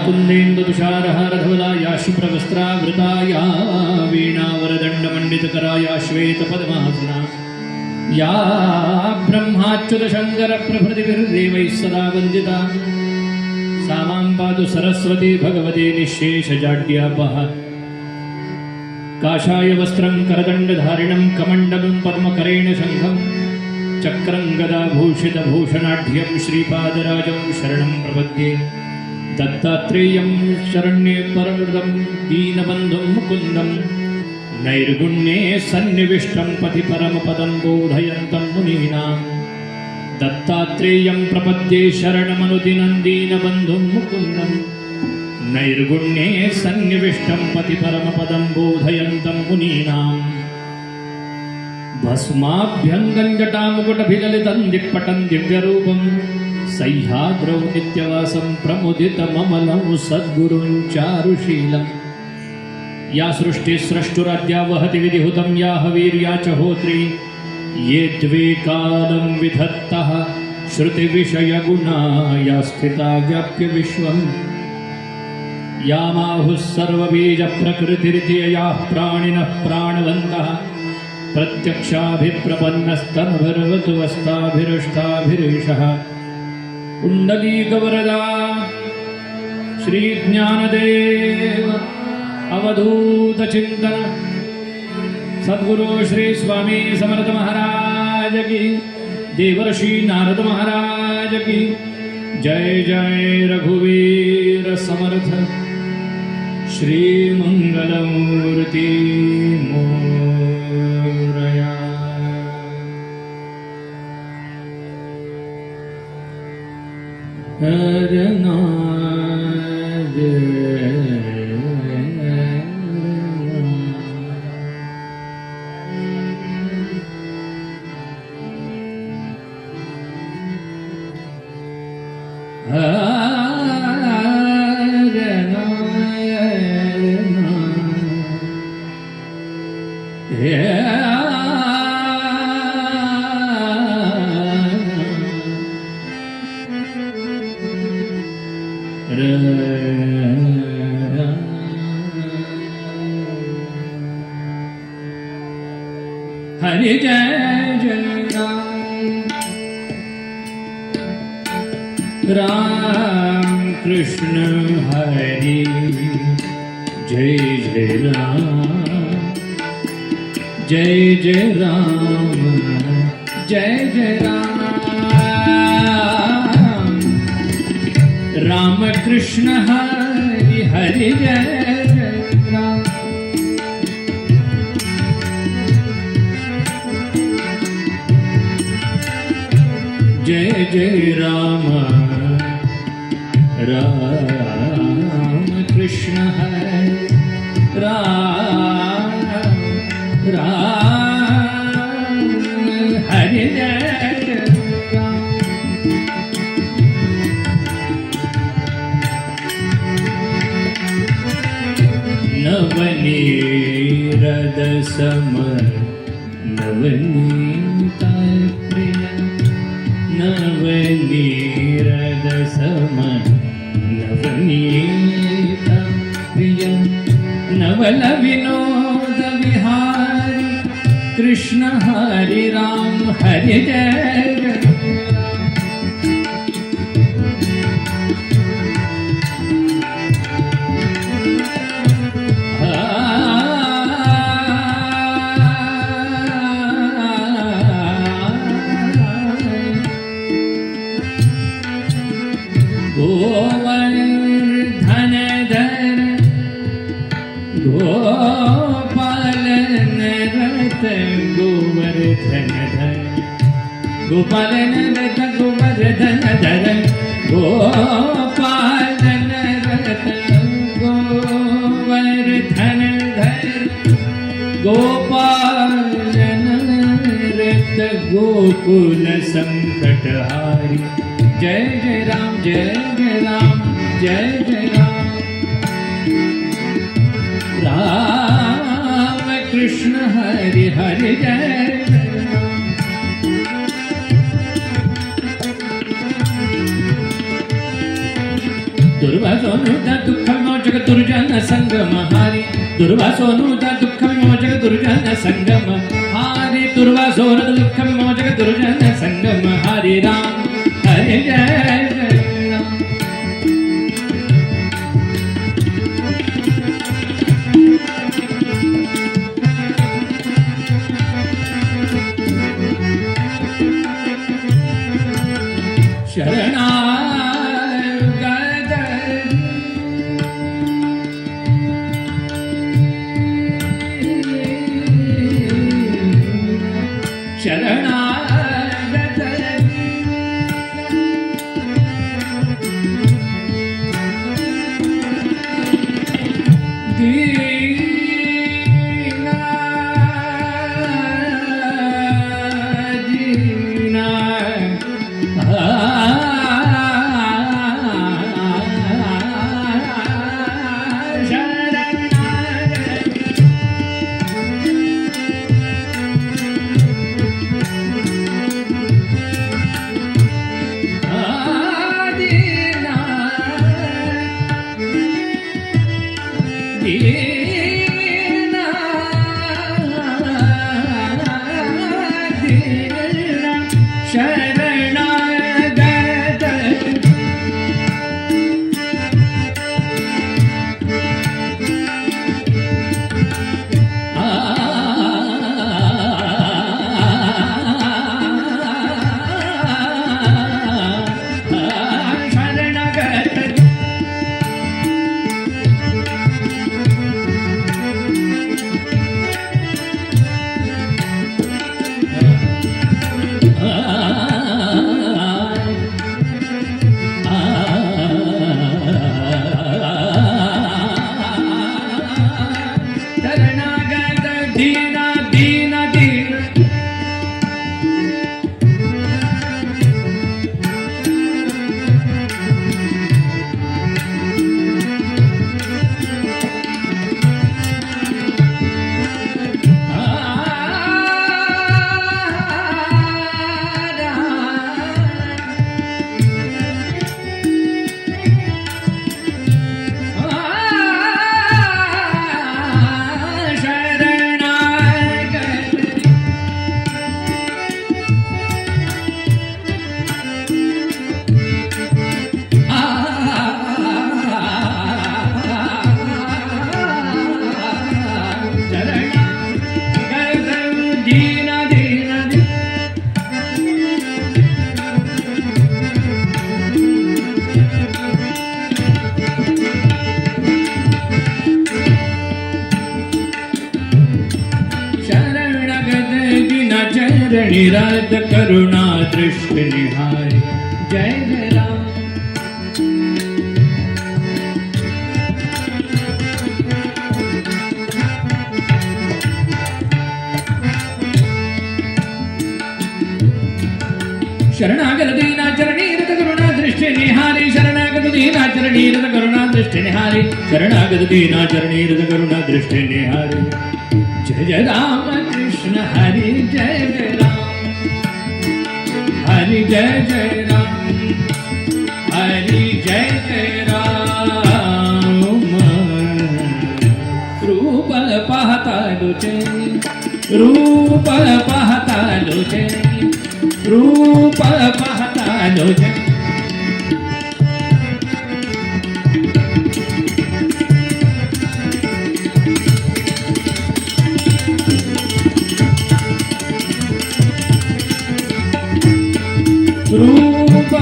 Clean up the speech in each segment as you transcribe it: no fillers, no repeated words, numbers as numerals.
कुन्देन्दुतुषारहारधवला या शुभ्रवस्त्रावृता या वीणावरदण्डमण्डितकरा या श्वेतपद्मासना या ब्रह्माच्युतशङ्करप्रभृतिभिर्देवैः सदा वन्दिता सा मां पातु सरस्वती भगवती निःशेषजाड्यापः काषाय वस्त्रं करदण्डधारिणं कमण्डलं पद्मकरेण शङ्खं चक्रं गदाभूषितभूषणाढ्यं श्रीपादराजं शरणं प्रपद्ये दत्तात्रेयं शरण्ये परमृतं दीनबन्धुं मुकुन्दं नैर्गुण्ये सन्निविष्टं पथि परमपदं बोधयन्तं मुनीनां दत्तात्रेयं प्रपद्ये शरणमनुदिनं दीनबन्धुं मुकुन्दं नैर्गुण्ये सन्निविष्टं पथि परमपदं बोधयन्तं मुनीनाम् भस्माभ्यङ्गञ्जटामुकुटभिललितं दिक्पटं दिव्यरूपं सह्याद्रौ नित्यवासं प्रमुदितममलं सद्गुरुं चारुशीलं या सृष्टिस्रष्टुराद्या वहति विधिहुतं या हवीर्या च होत्री ये द्वे कालं विधत्तः श्रुतिविषयगुणा या स्थिता व्याप्य विश्वं यामाहुः सर्वबीजप्रकृतिरित्ययाः प्राणिनः प्राणवन्तः प्रत्यक्षाभिप्रपन्नस्तनभिर्वतु वस्ताभिरुष्टाभिरेषः कुण्डलीकवरदा श्रीज्ञानदेव अवधूतचिन्तन सद्गुरु श्री स्वामी समर्थ महाराज की देवर्षि नारद महाराज की जय जय रघुवीर समर्थ श्री मंगलमूर्ति मोरया। हरि जय जय राम कृष्ण हरि जय जय राम जय जय राम जय जय राम राम कृष्ण हरि हरि जय जय राम जय जय राम राम कृष्ण हरि राम राम हरि जय राम नवनीरद सम नवनीता प्रिय नवनीरद सम नवनीत प्रिय नवल विनोद विहारी कृष्ण हरि राम हरि जय गोपालन रत गोवर्धन धर गोपालन रत गोवर्धन धर गोपालन रत गोकुल संकटहारी जय जय राम जय जय राम जय जय राम राम कृष्ण हरि हरि जय दुर्वासोनुजा दुःख विमोचक दुर्जन संगम हारी दुर्वासोनुजा दुःख विमोचक दुर्जन संगम हारी दुर्वासोर दुःख विमोचक दुर्जन संगम हरि राम हरे जय जय राम शरणागत शरणागत दीना दीना दीना दीना दीना निराद करुणा दृष्टि निहारी जय जय राम शरणागत दीना चरणी रत करुणा दृष्टि निहारी शरणागत दीना चरणी रत करुणा दृष्टि निहारी शरणागत दीना चरणी रत करुणा दृष्टि निहारी जय जय राम कृष्ण हरि जय जय राम हरि जय जय राम हरि जय जय राम रूप पाहता लुचे रूप पाहता लुचे रूप पाहता लुचे रूप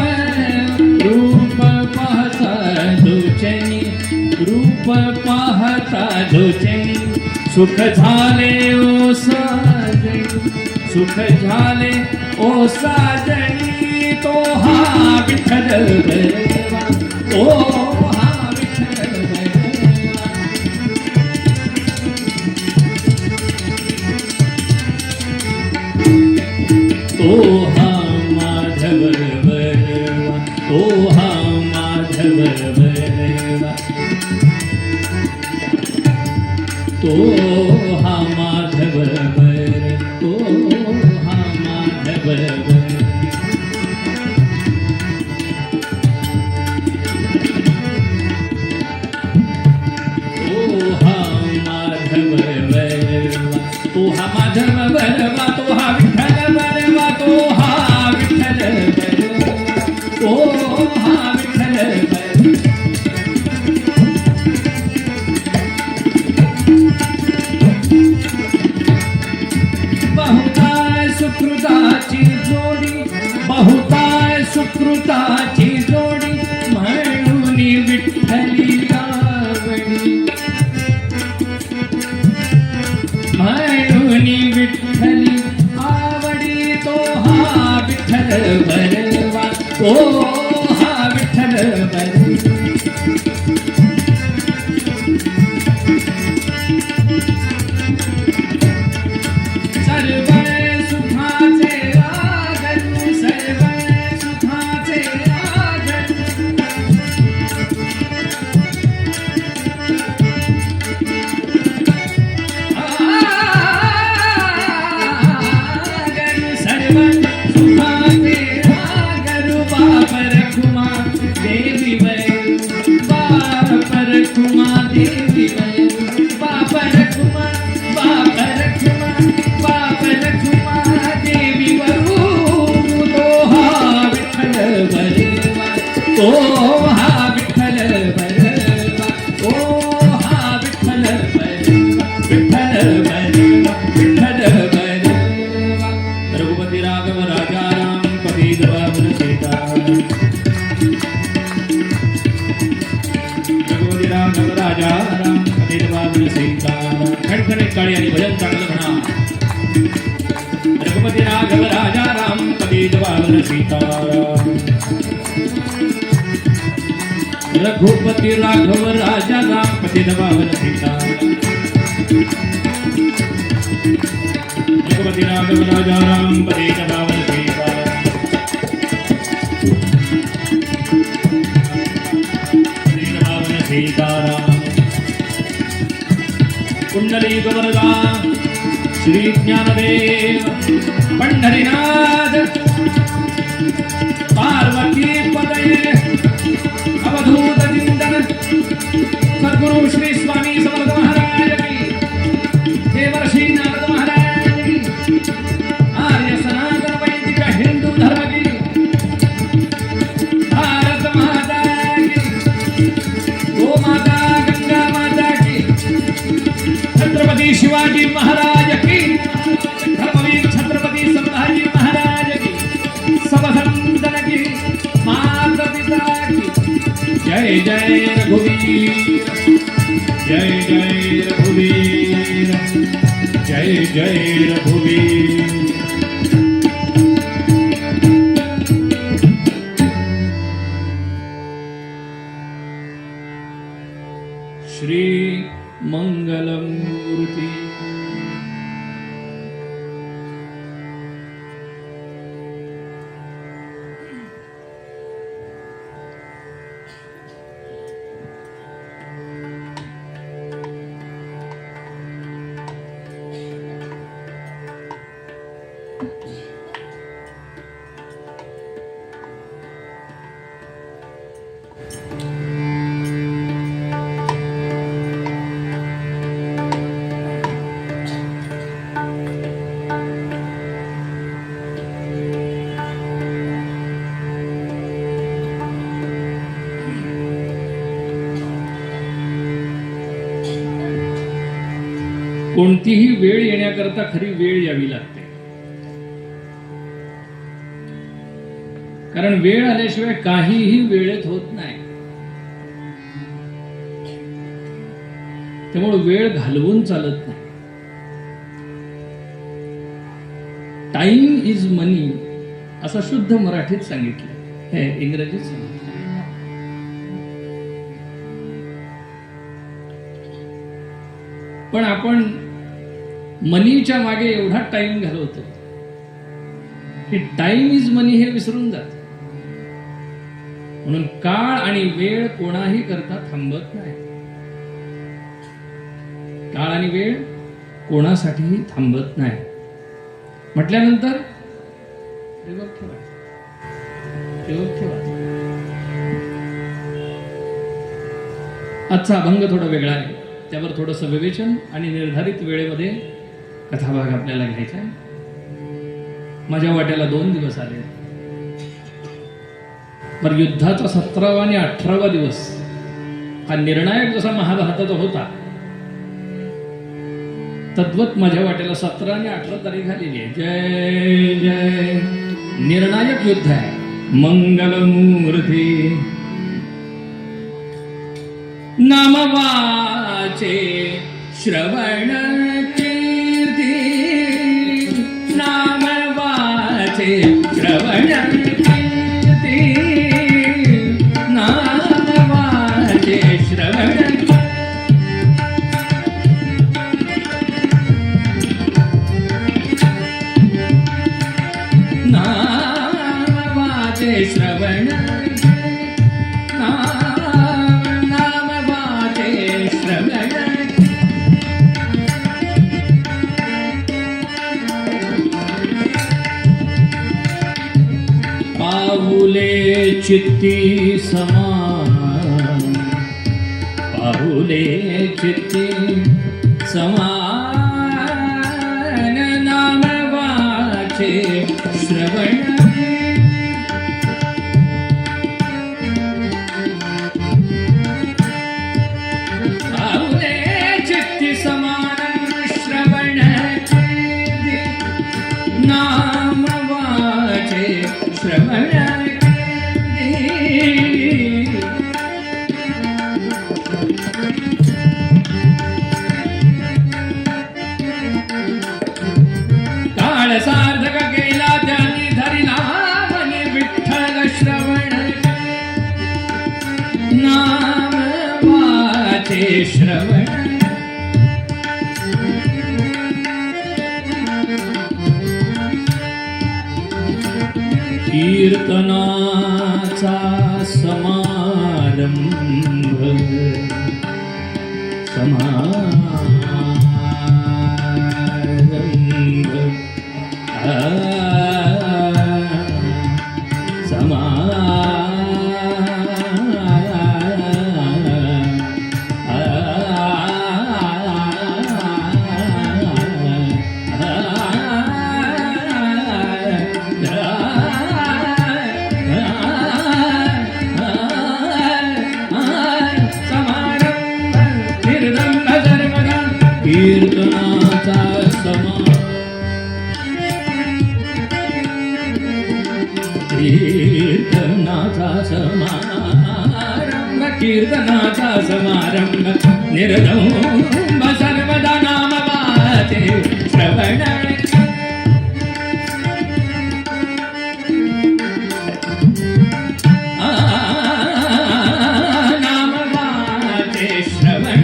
रूप पाहता लुचनी रूप पाहता लुचनी सुख झाले ओ साजनी सुख झाले ओ साजनी तो हा विठ्ठल देवा तो हा विठ्ठल देवा तो हा माधव बरवा तो हा माधव बरवा तो हा माधव बर तो हा माधव बर विठ्ठली आवडी म्हणून विठ्ठली आवडी तो हा विठ्ठल भरवा तो हा विठ्ठल भरवा काळी आणि भजन चांगलं म्हणा रघुपती राघव राजा राम पतित पावन सीताराम रघुपती राघव राजा राम पतित पावन सीताराम रघुपती राघव राजा राम पतित पावन सीताराम पतित पावन सीताराम कुंडली गोवर्धा श्री ज्ञानदेव पंढरीनाथ पार्वती पदये अवधूत चिंतन सद्गुरु श्री स्वामी समर्थ महाराज की देवर्षी नारद महाराज की आर्य सनातन वैदिक हिंदू धर्म की भारत माता की गो माता गंगा माता की छत्रपति शिवाजी महाराज की धर्मवीर छत्रपति संभाजी महाराज की सब संतन की माता पिता की जय जय रघुवीर जय जय रघुवीर जय जय रघुवीर श्री मंगलमूर्ति कोणतीही वेळ येण्याकरता खरी वेळ यावी लागते, कारण वेळ आल्याशिवाय काहीही वेळेत होत नाही. त्यामुळे वेळ घालवून चालत नाही. टाइम इज मनी असं शुद्ध मराठीत सांगितलं, हे इंग्रजीत सांगितलं. पण आपण मनीच्या मागे एवढा टाइम घालवतो की टाइम इज मनी हे विसरून जात. म्हणून काळ आणि वेळ कोणाही करता थांबत नाही. काळ आणि वेळ कोणासाठीही थांबत नाही. म्हटल्यानंतर प्रयोग ठेवा. आजचा अभंग थोडा वेगळा आहे, त्यावर थोडंसं विवेचन आणि निर्धारित वेळेमध्ये कथाभाग आपल्याला घ्यायचा आहे. माझ्या वाट्याला 2 दिवस आले. पर युद्धाचा 17वा आणि 18वा दिवस हा निर्णायक जसा महाभारताचा होता, तद्वत माझ्या वाट्याला 17 आणि 18 तारीख आलेली आहे. जय जय निर्णायक युद्ध आहे. मंगलमूर्ती नामवाचे श्रवण कीर्ती नामवाचे श्रवण कीर्ती नामवाचे श्रवण नामवाचे श्रवण पाहुले चित्ती समान पाहुले चित्ती समान नामवाचे श्रवण पाहुले चित्ती समान श्रवण नामवाचे श्रवण काळ सार्थक केला त्यांनी धरिला म्हणे विठ्ठल श्रवण नामवाचे श्रवण कीर्तनाचा समारंभ कीर्तनाचा समारंभ निर्दंब सर्वदा नामवाचे श्रवण नामवाचे श्रवण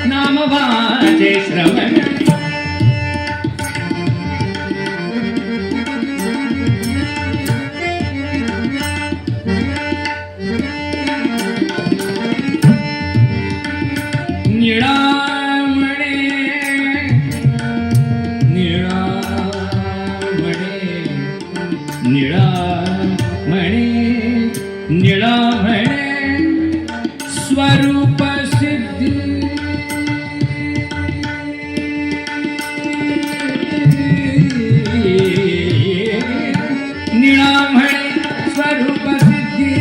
नामवाचे श्रवण निळामणे निळामणे निळामणे निळामणे स्वरूप सिद्धी निळामणे स्वरूप सिद्धी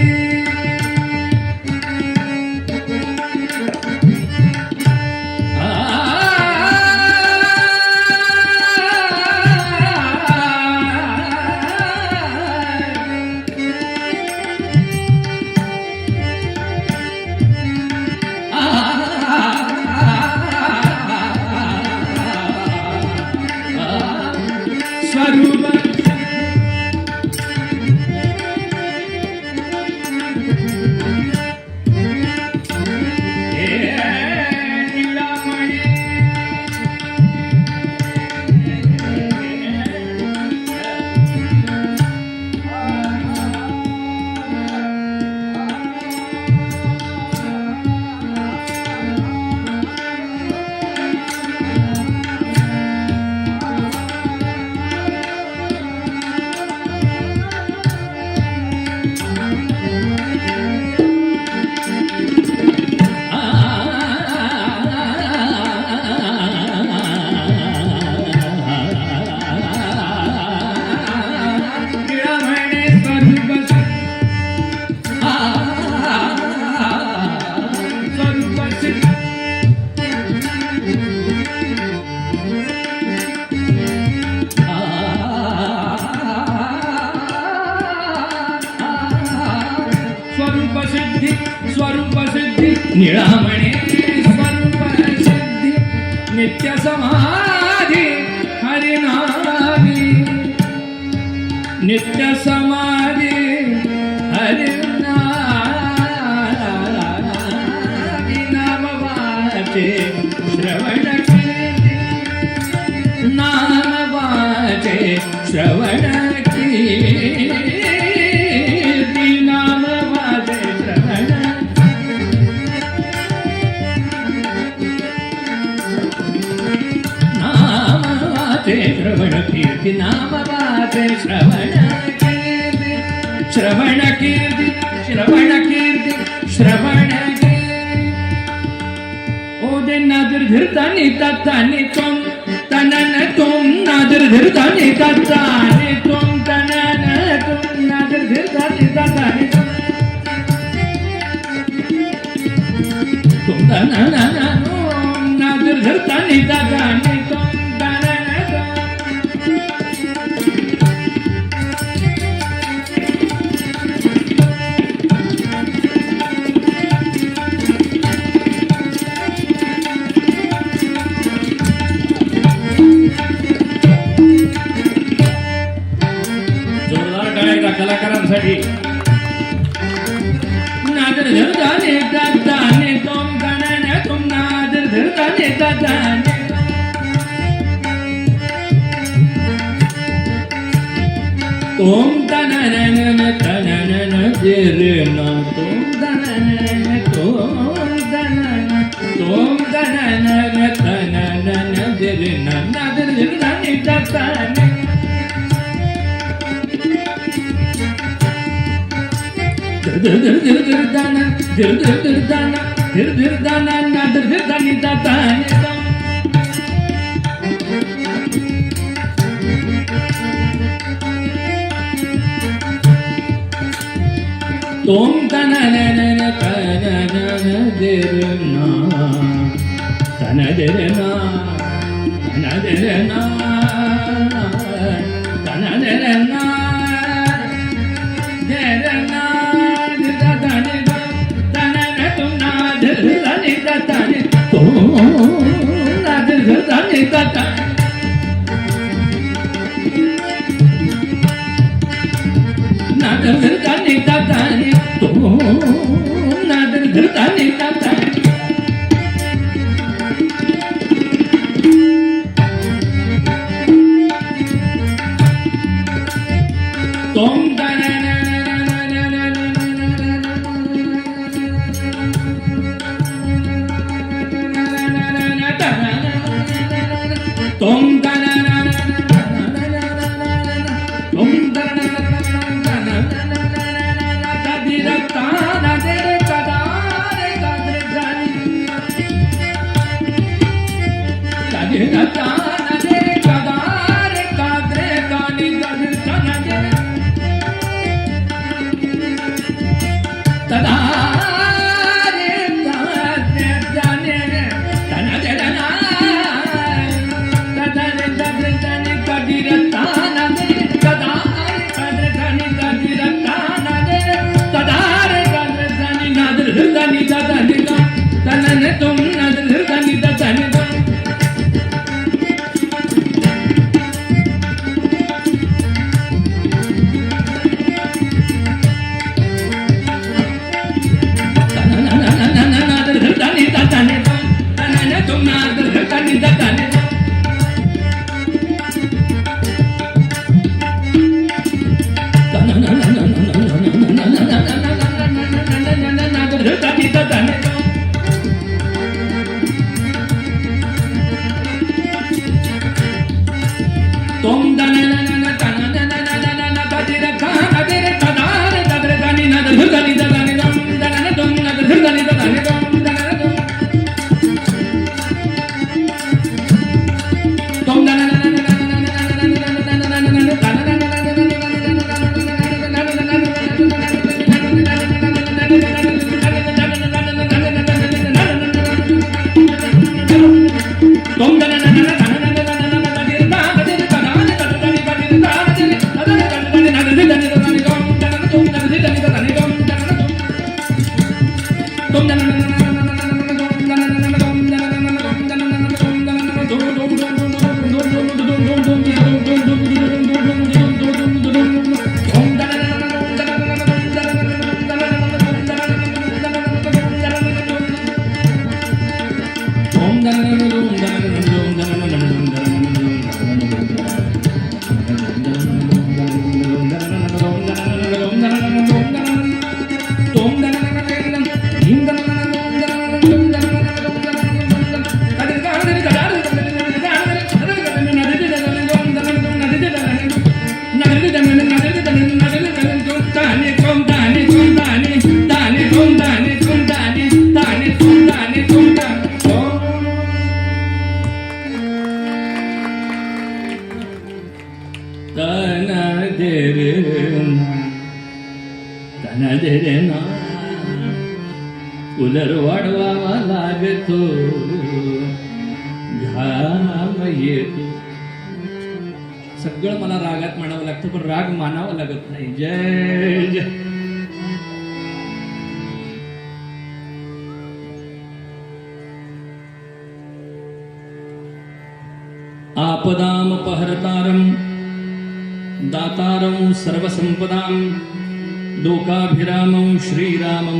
स्वरूप सिद्धी स्वरूप सिद्धी निळामणे स्वरूप सिद्धी नित्य समाधी हरिनामी नित्य समाधी हरिनामी नाम वाचे श्रवण कीर्ती नाम वाचे श्रवण कीर्ती नाम वाचे श्रवण नाम वाचे श्रवण कीर्ती नाम वाचे श्रवण कीर्ती श्रवण कीर्ती श्रवण कीर्ती श्रवण कीर्ती ओदे नादर धीरतानी तातानी तुम तनन तुम नादर धीरतानी तातानी तुम तनन तुम नादर धीरतानी तातानी तुम तनन तुम नादर धीरतानी तातानी तुम तनन कलाकारांसाठी नादर धरताने ताताने तुम गणने तुम नादर धरताने ताताने तुम तननन तननन दिरना तुम तननन तननन दिरना नादर धरताने ताताने धर धर धर धर दाना धर धर धर दाना धर धर दाना ना धर धर दानी दाता तुम तना न न न तना न न देरना तना देरना तना देरना तना देरना देरना नादर धरताने ताताने तो नादर धरताने ताताने तुम तुम तुम नादर धरतानी ताताने उलर वाढवावा लागतो घाम येतो. सगळं मला रागात म्हणावं लागतं पण राग मानावा लागत नाही. जय जय. आपदाम पहरतारम दातारं सर्वसंपदां लोकाभिरामं श्रीरामं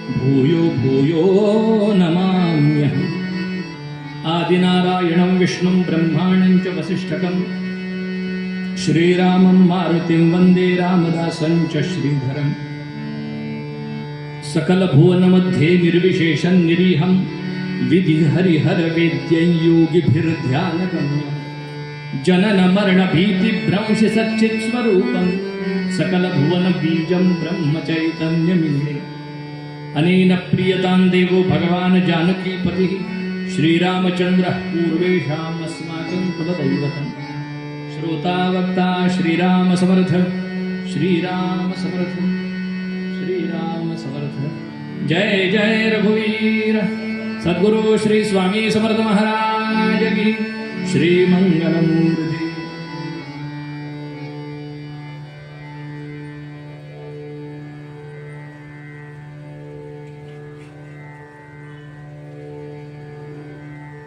भूयो भूयो नमाम्यहम्. आदिनारायणं विष्णुं ब्रह्माणं च वसिष्ठकं श्रीरामं मारुतिं वन्दे रामदासं च श्रीधरम्. सकलभुवनमध्ये निर्विशेषं निरीहं विधिहरिहर वेद्यं योगिभिर्ध्यानगम्यम्. जनन मरण भीति भ्रंश सच्चित् स्वरूपं सकल भुवन बीजं ब्रह्म चैतन्यमीडे. अनेन प्रियतां देवो भगवान् जानकीपतिः श्रीरामचन्द्रः पूर्वेषाम् अस्माकं कुलदैवतम्. श्रोता वक्ता श्रीराम समर्थ श्रीराम समर्थ श्रीराम समर्थ. जय जय रघुवीर सद्गुरु श्री स्वामी समर्थ महाराज की श्री मंगलमूर्ती.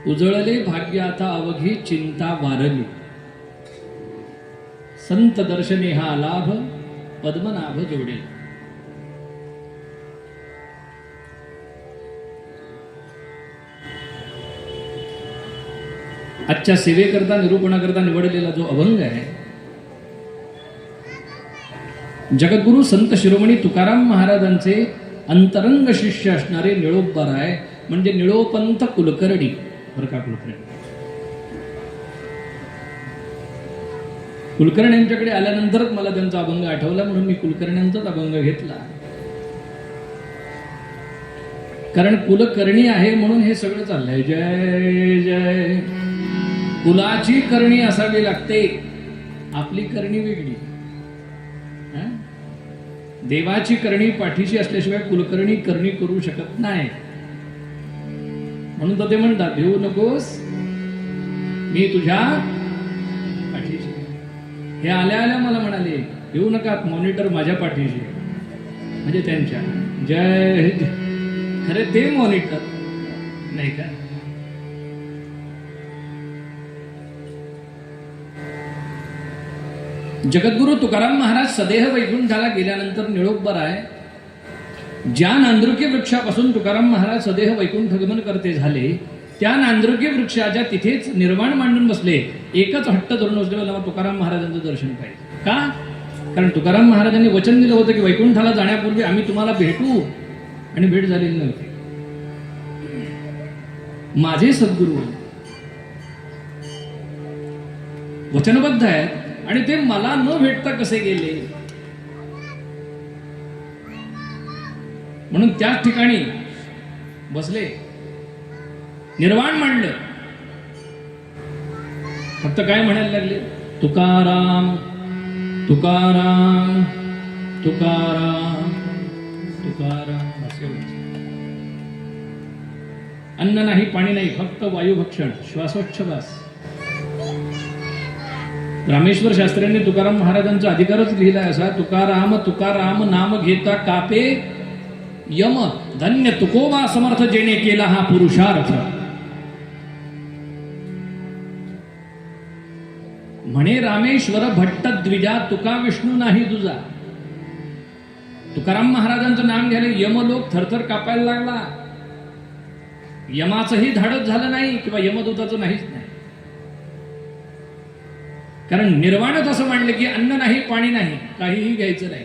उजळले भाग्य आता अवघी चिंता वारली. संत दर्शने हा लाभ पद्मनाभ जोडे. आजच्या सेवेकरता निरूपणाकरता निवडलेला जो अभंग आहे, जगद्गुरु संत शिरोमणी तुकाराम महाराजांचे अंतरंग शिष्य असणारे निळोबराय म्हणजे निळोपंत कुलकर्णी. बरं का, कुलकर्ण्यांच्याकडे आल्यानंतरच मला त्यांचा अभंग आठवला म्हणून मी कुलकर्ण्यांचाच अभंग घेतला. कारण कुलकर्णी आहे म्हणून हे सगळं चाललंय. जय जय. कुलाची करणी असावी लागते, आपली करणी वेगळी. देवाची करणी पाठीशी असल्याशिवाय कुलकर्णी करणी करू शकत नाही. म्हणून तर ते म्हणतात भिवू नकोस मी तुझ्या पाठीशी. हे आल्या आल्या मला म्हणाले भिवू नका, मॉनिटर माझ्या पाठीशी म्हणजे त्यांच्या. जय जय. खरे ते मॉनिटर नाही का. जगद्गुरु तुकाराम महाराज सदेह वैकुंठाला गेल्यानंतर निळोबराय ज्या नांदुरकी वृक्षापासून तुकाराम महाराज सदेह वैकुंठ गमन करते झाले, त्या नांदुरकी वृक्षाच्या तिथेच निर्वाण मांडून बसले. एकच हट्ट धरून बसले, मला तुकाराम महाराजांचं दर्शन पाहिजे. का? कारण तुकाराम महाराजांनी वचन दिलं होतं की वैकुंठाला जाण्यापूर्वी आम्ही तुम्हाला भेटू, आणि भेट झालेली नव्हती. माझे सद्गुरू वचनबद्ध आहेत आणि ते मला न भेटता कसे गेले. म्हणून त्याच ठिकाणी बसले, निर्वाण मांडलं. फक्त काय म्हणायला लागले, तुकाराम तुकाराम तुकाराम तुकाराम. अन्न नाही, पाणी नाही, फक्त वायुभक्षण, श्वासोच्छवास. रामेश्वर शास्त्र्यांनी तुकाराम महाराजांचा अधिकारच लिहिलाय असा, तुकाराम तुकाराम नाम घेता कापे यम धन्य तुकोबा समर्थ जेणे केला हा पुरुषार्थ. म्हणे रामेश्वर भट्ट द्विजा तुका विष्णू नाही तुझा. तुकाराम महाराजांचं नाम घ्यायला यमलोक थरथर कापायला लागला. यमाचंही धाडस झालं नाही किंवा यमदूताचं नाहीच नाही. कारण निर्वाणच असं मांडलं की अन्न नाही, पाणी नाही, काहीही घ्यायचं नाही,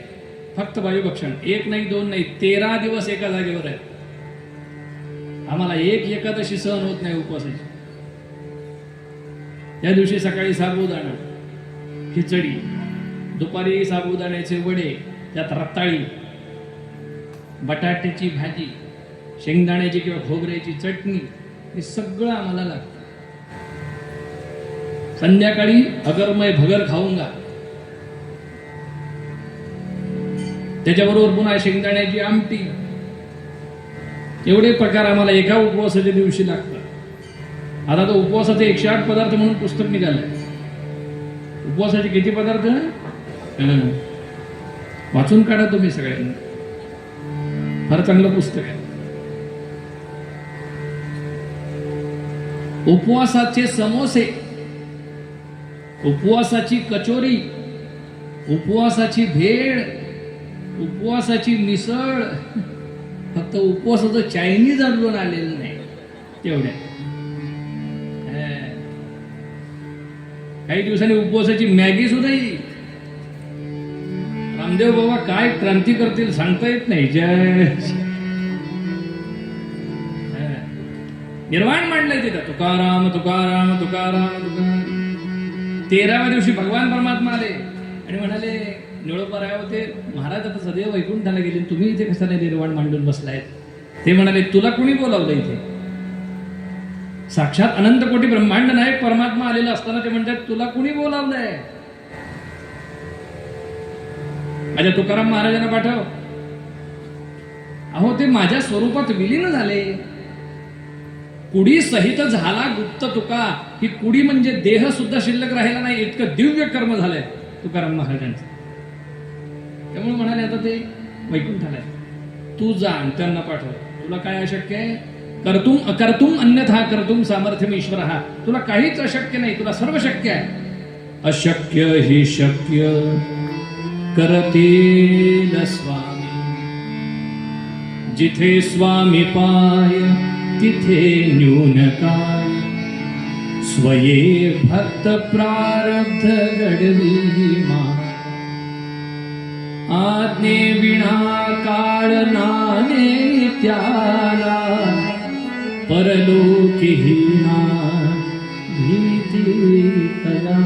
फक्त वायुभक्षण. 1 नाही 2 नाही 13 दिवस एका जागेवर आहे. आम्हाला एक एकादशी सहन होत नाही उपवासाची. त्या दिवशी सकाळी साबुदाणा खिचडी, दुपारी साबुदाण्याचे वडे, त्यात रताळी, बटाट्याची भाजी, शेंगदाण्याची किंवा खोबऱ्याची चटणी, हे सगळं आम्हाला लागतं. संध्याकाळी अगरमय भगर खाऊंगा, त्याच्याबरोबर पुन्हा शेंगदाण्याची आमटी. एवढे प्रकार आम्हाला एका उपवासाच्या दिवशी लागतात. आता तो उपवासाचे 108 पदार्थ म्हणून पुस्तक निघालंय. उपवासाचे किती पदार्थ वाचून काढा तुम्ही सगळ्यांना. फार चांगलं पुस्तक आहे. उपवासाचे समोसे, उपवासाची कचोरी, उपवासाची भेळ, उपवासाची मिसळ. फक्त उपवासाचं चायनीज अजून आलेलं नाही तेवढ्या. काही दिवसांनी उपवासाची मॅगी सुद्धा येईल. रामदेव बाबा काय क्रांती करतील सांगता येत नाही. जय निर्वाण मांडलंय तिथं तुकाराम तुकाराम तुकाराम तुकाराम. 13व्या दिवशी भगवान परमात्मा आले आणि म्हणाले, निळोपराय होते महाराज आता सदैव वैकुंठाला गेले, तुम्ही इथे कसा नाही निर्वाण मांडून बसलाय. ते म्हणाले, तुला कोणी बोलावलं इथे? साक्षात अनंत कोटी ब्रह्मांड नायक परमात्मा आलेला असताना ते म्हणतात, तुला कुणी बोलावलंय? माझ्या तुकाराम महाराजांना पाठव. अहो ते माझ्या स्वरूपात विलीन झाले. कुडी सहित झाला गुप्त तुका. ही कुडी म्हणजे देह सुद्धा शिल्लक राहिला नाही, इतकं दिव्य कर्म झालंय तुकाराम महाराजांचं. त्यामुळे म्हणाले आता ते वैकुंठाला आहे, तू जा आणि त्यांना पाठव. तुला काय अशक्य आहे? कर्तुम अकर्तुम अन्यथा कर्तुम सामर्थ्यम ईश्वर. तुला काहीच अशक्य नाही, तुला सर्व शक्य आहे. अशक्य ही शक्य करतील स्वामी, जिथे स्वामी पाय तिथे न्यून काय. स्वये भक्त प्रारब्ध घडवी मा, आज्ञे विना काळ नाने त्याला. परलोकीहीना भीती तया.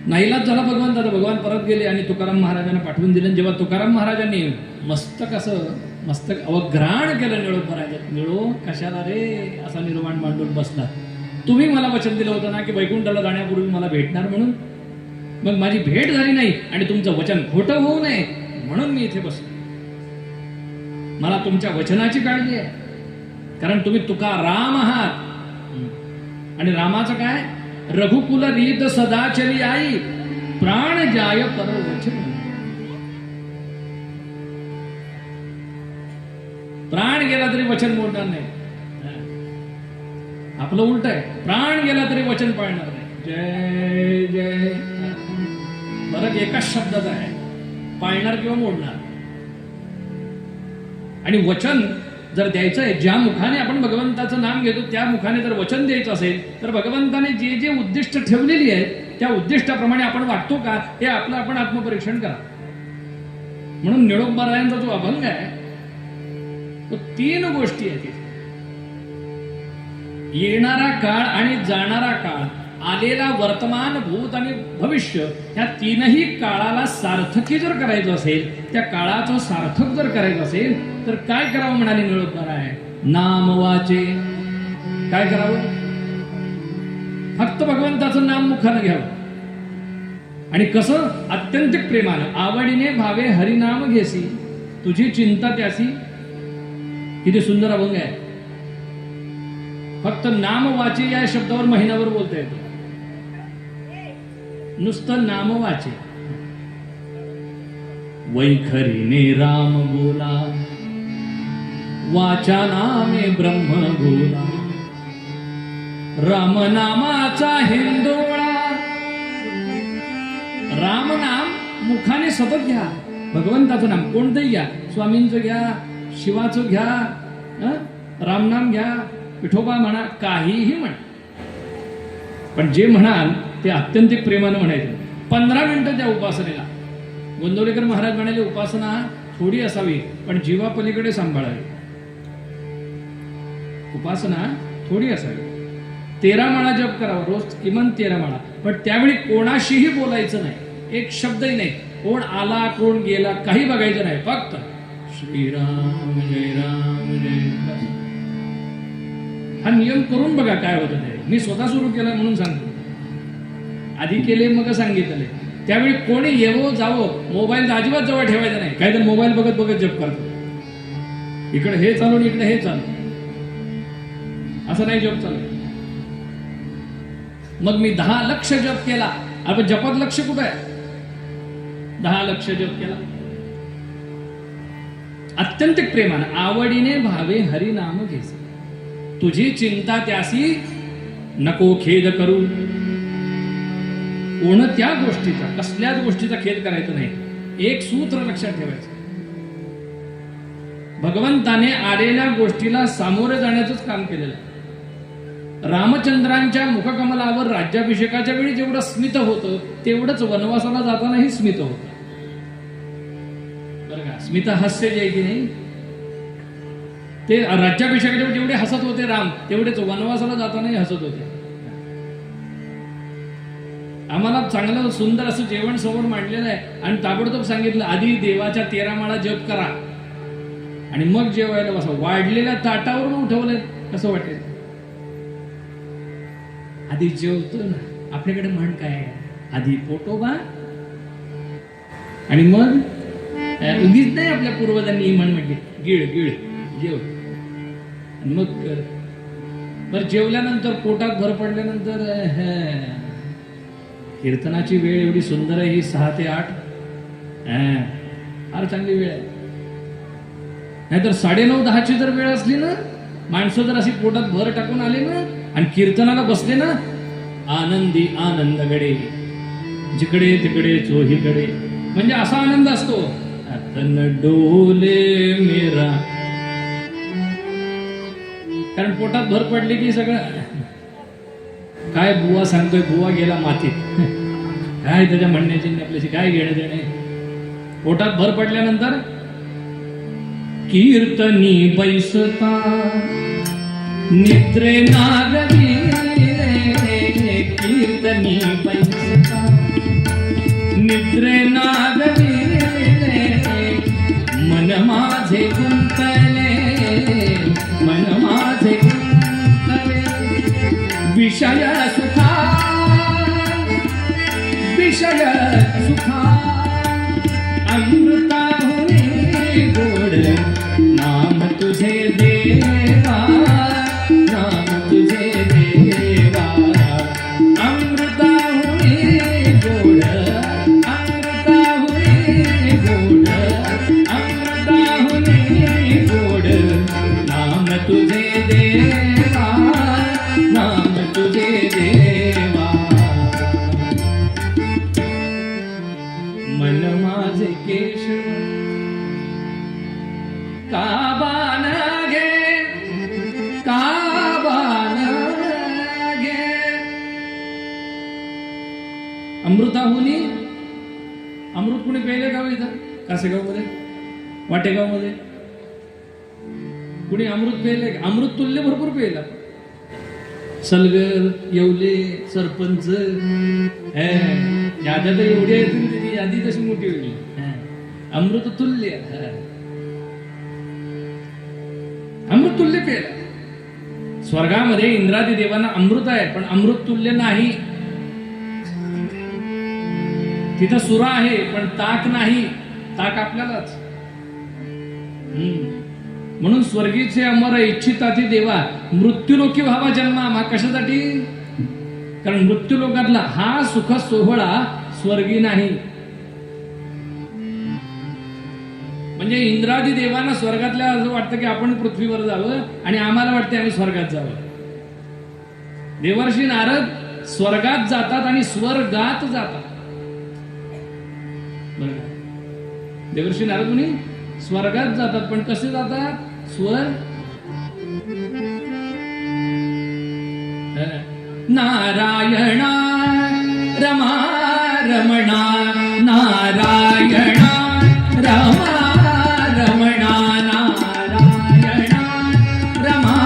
नाईलाज झाला भगवंताचा. भगवान परत गेले आणि तुकाराम महाराजांना पाठवून दिलं. जेव्हा तुकाराम महाराजांनी मस्तक अवघ्राण केलं निळोपराजात, निळो कशाला रे असा निर्वाण मांडून बसला. तुम्ही मला वचन दिलं होतं ना की वैकुंठाला जाण्यापूर्वी मला भेटणार म्हणून. मग माझी भेट झाली नाही आणि तुमचं वचन खोटं होऊ नये म्हणून मी इथे बसलो. मला तुमच्या वचनाची काळजी आहे, कारण तुम्ही तुकाराम आहात. आणि रामाचं काय? रघुकुल रीत सदा चली आई, प्राण जाय पर वचन. प्राण गेला तरी वचन मोडणार नाही. आपलं उलट आहे, प्राण गेला तरी वचन पाळणार नाही. जय जय. फरक एकाच शब्दाचा आहे, पाळणार किंवा मोडणार. आणि वचन जर द्यायचं आहे, ज्या मुखाने आपण भगवंताचं नाम घेतो त्या मुखाने जर वचन द्यायचं असेल तर भगवंताने जे जे उद्दिष्ट ठेवलेली आहेत त्या उद्दिष्टाप्रमाणे आपण वागतो का हे आपलं आपण आत्मपरीक्षण करा. म्हणून निळोबारायांचा जो अभंग आहे तो 3 गोष्टी आहेत. येणारा काळ आणि जाणारा काळ, आलेला वर्तमान, भूत आणि भविष्य, ह्या 3ही काळाला सार्थकी जर करायचं असेल, त्या काळाचं सार्थक जर करायचं असेल तर काय करावं म्हणाले निळोबाराय? नाम वाचे. काय करावं? फक्त भगवंताचं नाम मुखानं घ्यावं. आणि कसं? अत्यंतिक प्रेमानं, आवडीने भावे हरिनाम घेसी, तुझी चिंता त्यासी. किती सुंदर अभंग आहे. फक्त नाम वाचे या शब्दावर महिनाभर बोलता येतं. नुसतं नाम वाचे. वैखरीने राम बोला, वाचा नामे ब्रह्म बोला, राम नामाचा हिंदोळा. राम नाम मुखाने सतत घ्या. भगवंताचं नाम कोणतंही घ्या, स्वामींचं घ्या, शिवाचं घ्या, रामनाम घ्या, विठोबा म्हणा, काहीही म्हणा, पण जे म्हणाल ते अत्यंतिक प्रेमानं म्हणायचं. 15 मिनिटं त्या उपासनेला. गोंदवलेकर महाराज म्हणाले, उपासना थोडी असावी पण जीवापलीकडे सांभाळावी. उपासना थोडी असावी. 13 माळा जप करावा रोज, किमान 13 माळा. पण त्यावेळी कोणाशीही बोलायचं नाही, एक शब्दही नाही. कोण आला कोण गेला काही बघायचं नाही, फक्त श्रीराम जय राम जय. हा नियम करून बघा काय होतं ते. मी स्वतः सुरू केला म्हणून सांगतो. आधी केले मग सांगितले. त्यावेळी कोणी येवो जावो, मोबाईल अजिबात जवळ ठेवायचा नाही. काय तर मोबाईल बघत बघत जप करतो. इकडे हे चालू आणि इकडे हे चालू, असं नाही जप चालू. मग मी 10 लक्ष जप केला. आपण जपात लक्ष कुठं आहे? 10 लक्ष जप केला. अत्यंतिक प्रेमानं आवडीने भावे हरिनाम घेसे. तुझी चिंता त्यासी नको खेद करू. कोणत्या गोष्टीचा, कसल्याच गोष्टीचा खेद करायचा नाही. एक सूत्र लक्षात ठेवायचं. भगवंताने आलेल्या गोष्टीला सामोरे जाण्याचंच काम केलेलं आहे. रामचंद्रांच्या मुखकमलावर राज्याभिषेकाच्या वेळी जेवढं स्मित होतं तेवढंच वनवासाला जातानाही स्मित होतं. बरं का? स्मित हास्य जे आहे की नाही, ते राज्याभिषेकाच्या वेळी जेवढे हसत होते राम, तेवढेच वनवासाला जातानाही हसत होते. आम्हाला चांगलं सुंदर असं जेवण समोर मांडलेलं आहे आणि ताबडतोब सांगितलं, आधी देवाच्या 13 माळा जप करा आणि मग जेवायला बसा. वाढलेल्या ताटावरून उठवलंय, कसं वाटेल? आधी जेवतो ना. आपल्याकडे म्हण काय आहे? आधी पोटोबा आणि मग उगीच नाही आपल्या पूर्वजांनी ही म्हण म्हटली, गिळ गिळ जेव. आणि मग बरं जेवल्यानंतर पोटात भर पडल्यानंतर कीर्तनाची वेळ एवढी सुंदर आहे ही, 6 ते 8. फार चांगली वेळ आहे. नाहीतर 9:30-10ची जर वेळ असली ना, माणसं जर अशी पोटात भर टाकून आले ना आणि कीर्तनाला बसले ना, आनंदी आनंदगडे, जिकडे तिकडे चोहीकडे, म्हणजे असा आनंद असतो. तन डोले मेरा, कारण पोटात भर पडली की सगळं काय बुवा सांगतोय, बुवा गेला मातीत, काय त्याच्या म्हणण्याची आपल्याशी काय घेणं देणे. पोटात भर पडल्यानंतर कीर्तनी बैसता निद्रे नागरी, कीर्तनी बैसता निद्रे नागरी, मन माझे गुंतले, मन माझे गुंतले, विषय सुखा, विषय सुखा, अमृताहुनी गोड नाम तुझे देवा, नाम तुझे देवा, अमृताहुनी गोड, अमृताहुनी गोड, अमृताहुनी गोड, नाम तुझे देवा, नाम तुझे देवा. मन माझे केशव काबान घे, काबान घे. अमृताहुनी, अमृत कुणी प्यायले गाव इथं कासेगाव मध्ये, वाटेगाव मध्ये कुणी अमृत प्यायले? अमृत तुल्य भरपूर प्यायला. सलगर, येवले, सरपंच, याद्या तर एवढी आहे, त्याची यादी तशी मोठी होईल. अमृत तुल्य, अमृत तुल्य प्यायला. स्वर्गामध्ये इंद्रादी देवांना अमृत आहे, पण अमृत तुल्य नाही. तिथं सुरा आहे पण ताक नाही. ताक आपल्यालाच. म्हणून स्वर्गीचे अमर इच्छिताती देवा मृत्यूलोकी व्हावा जन्मा. हा कशासाठी? कारण मृत्यूलोकातला हा सुख सोहळा स्वर्गी नाही. म्हणजे इंद्रादी देवांना स्वर्गातल्या असं वाटतं की आपण पृथ्वीवर जावं आणि आम्हाला वाटते आम्ही स्वर्गात जावं. देवर्षी नारद स्वर्गात जातात आणि स्वर्गात जातात. देवर्षी नारद मुनी स्वर्गात जातात, पण कसे जातात? नारायणा रमा रमणा, नारायणा रमा रमणा, नारायणा रमा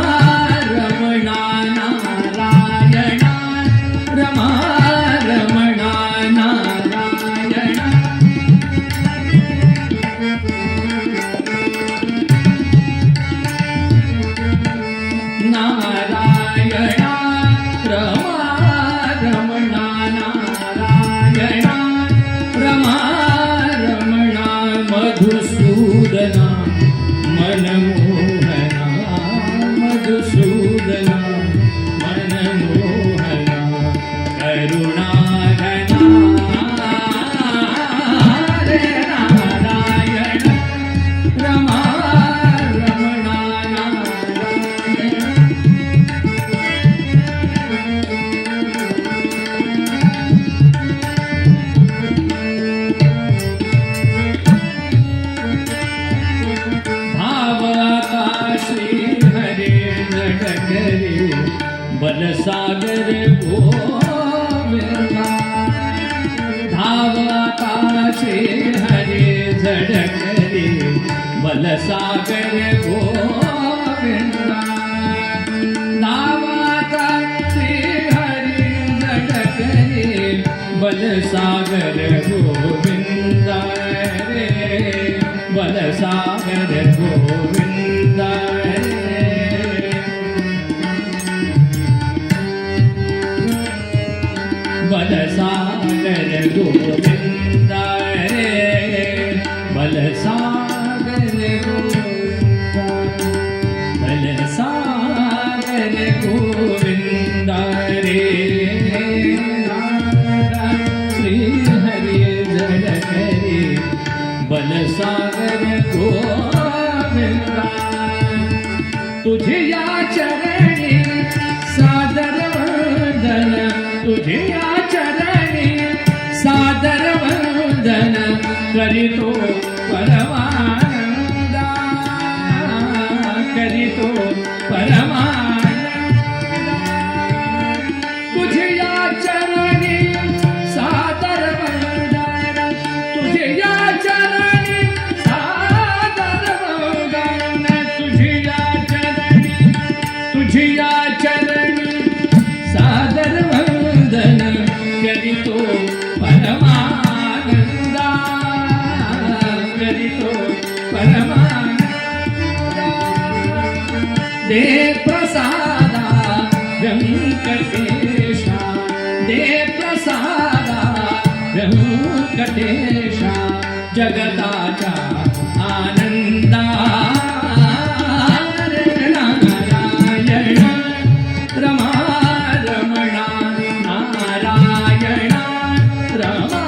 रमणा, नारायणा रमा रमणा, नारायणा. नारायणा रमा रमणा, नारायणा रमा रमणा. मधुसूदना मनमोहना, मधुसूदना मनमोहना. करुणाघना रे नारायण रमा रमणा, नारायण. बलसागर गोविंदा, धाव आकाशे हरे झडकरे. बलसागर गोविंदा, धाव आकाशे हरे झडकरे. बलसागर गोविंदा रे, बलसागर गोविंदा रे. बलसागर गोविंदा रे, बलसागर गोविंदा, बलसागर गोविंदा रे. श्री हरि जडकरे. बलसागर गोविंदा. तुझे या चरणी सादर वंदन, तुझे या चरणी सादर वंदन. करितो परमानंदा, करितो परमानंदा. तुझे या चरणी सादर वंदन, तुझे या चरणी सादर वंदन. तुझे या चरणी, तुझे या चरणी सादर वंदन. करितो परमानंदा, करितो परमानंदा. दे प्रसादा व्यंकटेशा, दे प्रसादा व्यंकटेशा. जगताचा आनंदा रे नारायण रमा रमणा, नारायणा रमा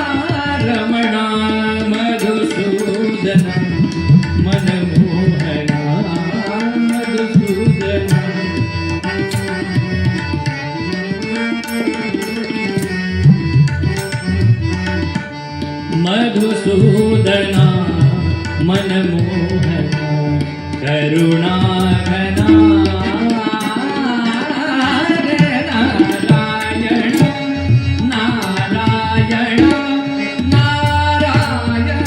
रमणा. मधुसूदना मनमोहना, मधुसूदना. मधुसूदना मनमोहना. करुणाघना रे नारायण, नारायण नारायण.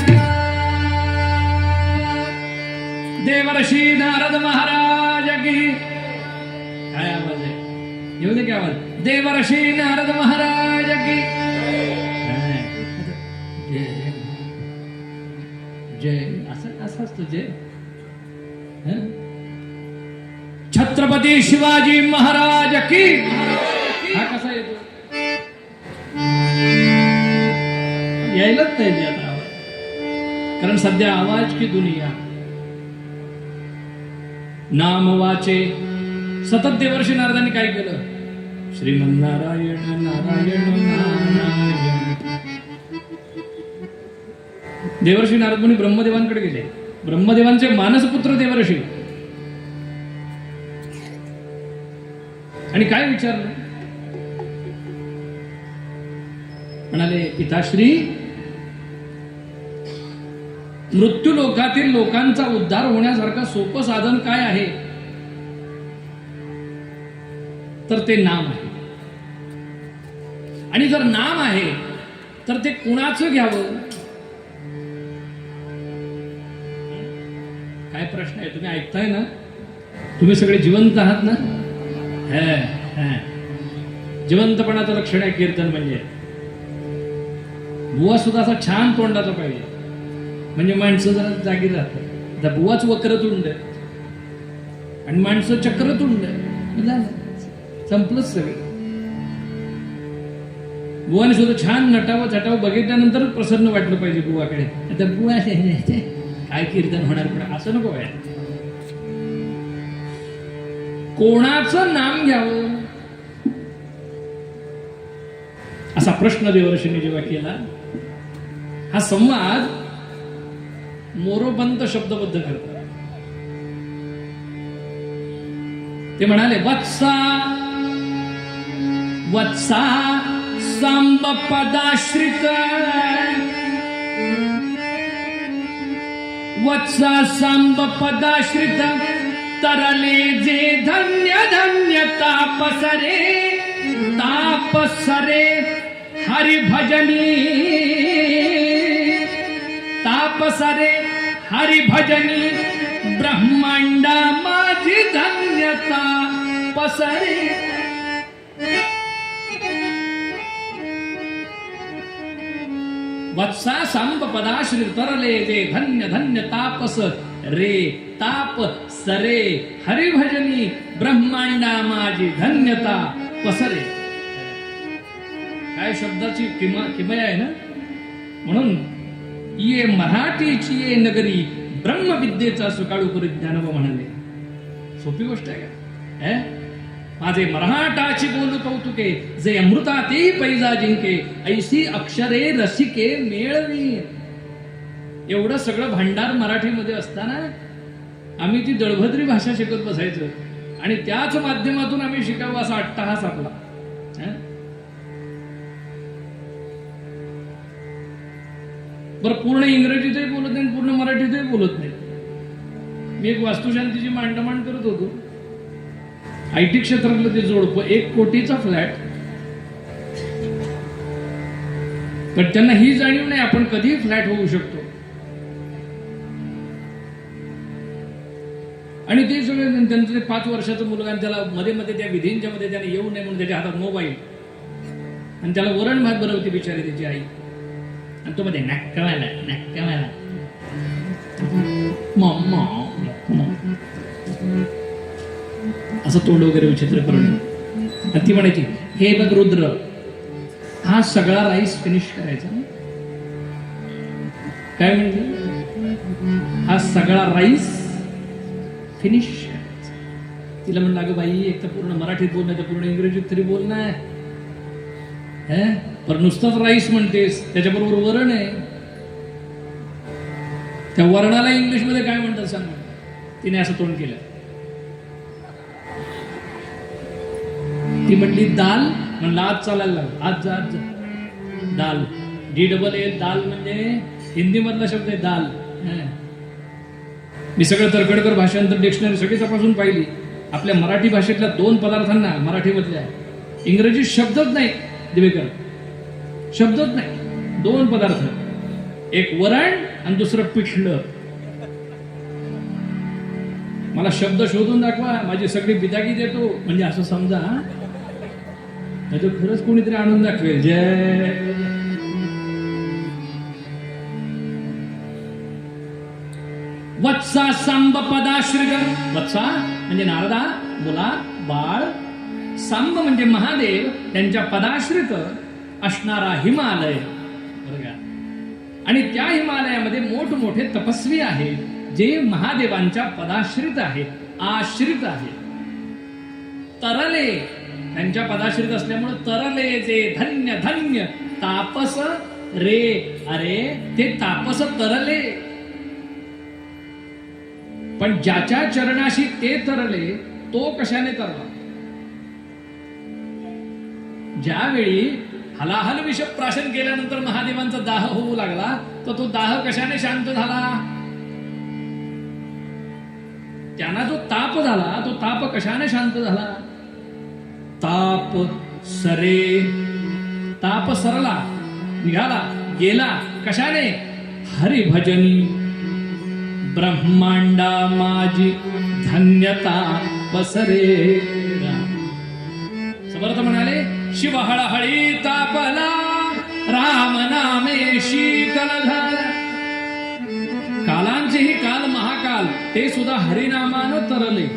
देवर्षी नारद महाराज की. काय आवाज आहे? येऊ दे की आवाज. देवर्षी नारद महाराज की जय. असं असतो जय. छत्रपती शिवाजी महाराज की. हा कसा येतो? यायलाच नाही आता आवाज, कारण सध्या आवाज की दुनिया. नाम वाचे. सतत देवर्षी नारदांनी काय केलं? श्रीमन्नारायण नारायण नारायण. देवर्षी नारद मुनी ब्रह्मदेवांकडे गेले. ब्रह्मदेवांचे मानसपुत्र देवर्षी. आणि काय विचारलं? म्हणाले, पिताश्री, मृत्यू लोकातील लोकांचा उद्धार होण्यासारखं सोपं साधन काय आहे? तर ते नाम आहे. आणि जर नाम आहे तर ते कुणाचं घ्यावं? काय प्रश्न आहे? तुम्ही ऐकताय ना? तुम्ही सगळे जिवंत आहात ना? जिवंतपणाचं लक्षण आहे कीर्तन म्हणजे. बुवा सुद्धा असा छान तोंडाचा पाहिजे, म्हणजे माणसं जरा जागी राहतात. आता बुवाच वक्रतुंड आणि माणसं चक्रतुंड, संपलंच सगळं. बुवाने सुद्धा छान नटावं झटावं बघितल्यानंतर प्रसन्न वाटलं पाहिजे बुवाकडे. आता बुवा काय कीर्तन होणार, पण असं नको आहे. कोणाचं नाम घ्यावं असा प्रश्न देवर्षींनी जेव्हा केला, हा संवाद मोरोपंत शब्दबद्ध करतात. ते म्हणाले, वत्सा वत्सा सांब पदाश्रित, वत्सा सांब पदाश्रित, तरले जे धन्य धन्य तापसरे, तापसरे हरिभजनी, तापसरे हरिभजनी, ब्रह्मांडा माझी धन्यता पसरे. वत्सा सांब पदाश्री, तरले जे धन्य धन्य तापस रे, ताप सरे हरिभजनी, ब्रह्मांडा माझी धन्यता पसरे. काय शब्दाची किमया आहे ना. म्हणून ये मराठीची ये नगरी, ब्रह्मविद्येचा सुकाळू परिज्ञान म्हणाले. सोपी गोष्ट आहे का? माझे मराठाची बोलू कौतुके, जे अमृताती पैजा जिंके, ऐसी अक्षरे रसिके मेळवी. एवढं सगळं भांडार मराठीमध्ये असताना आम्ही ती दळभद्री भाषा शिकत बसायचं आणि त्याच माध्यमातून आम्ही शिकावं असा अट्टहास आपला. बरं, पूर्ण इंग्रजीतही बोलत नाही, पूर्ण मराठीतही बोलत नाही. मी एक वास्तुशांतीची मांडमांड करत होतो. IT क्षेत्रातलं ते जोडपं, 1 कोटीचा फ्लॅट, पण त्यांना ही जाणीव नाही आपण कधीही फ्लॅट होऊ शकतो. आणि ते सगळं त्यांचं ते 5 वर्षाचा मुलगा, त्याला मध्ये मध्ये त्या विधींच्या मध्ये त्याने येऊ नये म्हणून त्याच्या हातात मोबाईल, आणि त्याला वरण भात बनवते बिचारी त्याची आई, आणि तो मध्ये नाक्कावाला नाक्कावाला मम्मा असं तोंड वगैरे विचित्र करणं. आणि ती म्हणायची, हे बघ रुद्र, हा सगळा राईस फिनिश करायचा. काय म्हणजे? हा सगळा राईस फिनिश करायचा. तिला म्हणलं, अगं बाई, एक तर पूर्ण मराठीत बोलणं, तर पूर्ण इंग्रजीत तरी बोल ना. पण नुसतंच राईस म्हणतेस, त्याच्याबरोबर वरण आहे. त्या वर्णाला इंग्लिश मध्ये काय म्हणतात सांग. तिने असं तोंड केलं. ती म्हटली दाल. म्हणलं आज चालायला लागलं, आज जा आज जा. दाल, DAA दाल म्हणजे हिंदी मधला शब्द आहे दाल. मी सगळं तर्खडकर भाषांतर डिक्शनरी सगळी तपासून पाहिली. आपल्या मराठी भाषेतल्या 2 पदार्थांना मराठीमधल्या इंग्रजी शब्दच नाही. दिवेकर, शब्दच नाही. 2 पदार्थ, एक वरण आणि दुसरं पिठलं. मला शब्द शोधून दाखवा, माझी सगळी बिदागी देतो, म्हणजे असं समजा नाही खरंच कोणीतरी आणून दाखवेल. जय वत्सा सांब पदाश्रित. वत्सा म्हणजे नारदा, मुला, बाळ. सांब म्हणजे महादेव, त्यांच्या पदाश्रित असणारा हिमालय. आणि त्या हिमालयामध्ये मोठमोठे तपस्वी आहेत जे महादेवांच्या पदाश्रित आहेत. आश्रित आहे. तरले त्यांच्या पदाश्रित असल्यामुळे तरले जे धन्य धन्य तापस रे. अरे ते तापस तरले, पण ज्याच्या चरणाशी ते तरले तो कशाने तरला? ज्यावेळी हलाहल विष प्राशन केल्यानंतर महादेवांचा दाह होऊ लागला, तर तो दाह कशाने शांत झाला? त्यांना जो ताप झाला, तो ताप कशाने शांत झाला? ताप सरे. ताप सरला, निघाला, गेला. कशाने? हरिभजनी. ब्रह्मांडा माझी धन्यता पसरे. समर्थ म्हणाले, शिव हळहळी तापला, राम नामे शीतल झाला. कालांचेही काल महाकाल ते सुद्धा हरिनामानं तरले,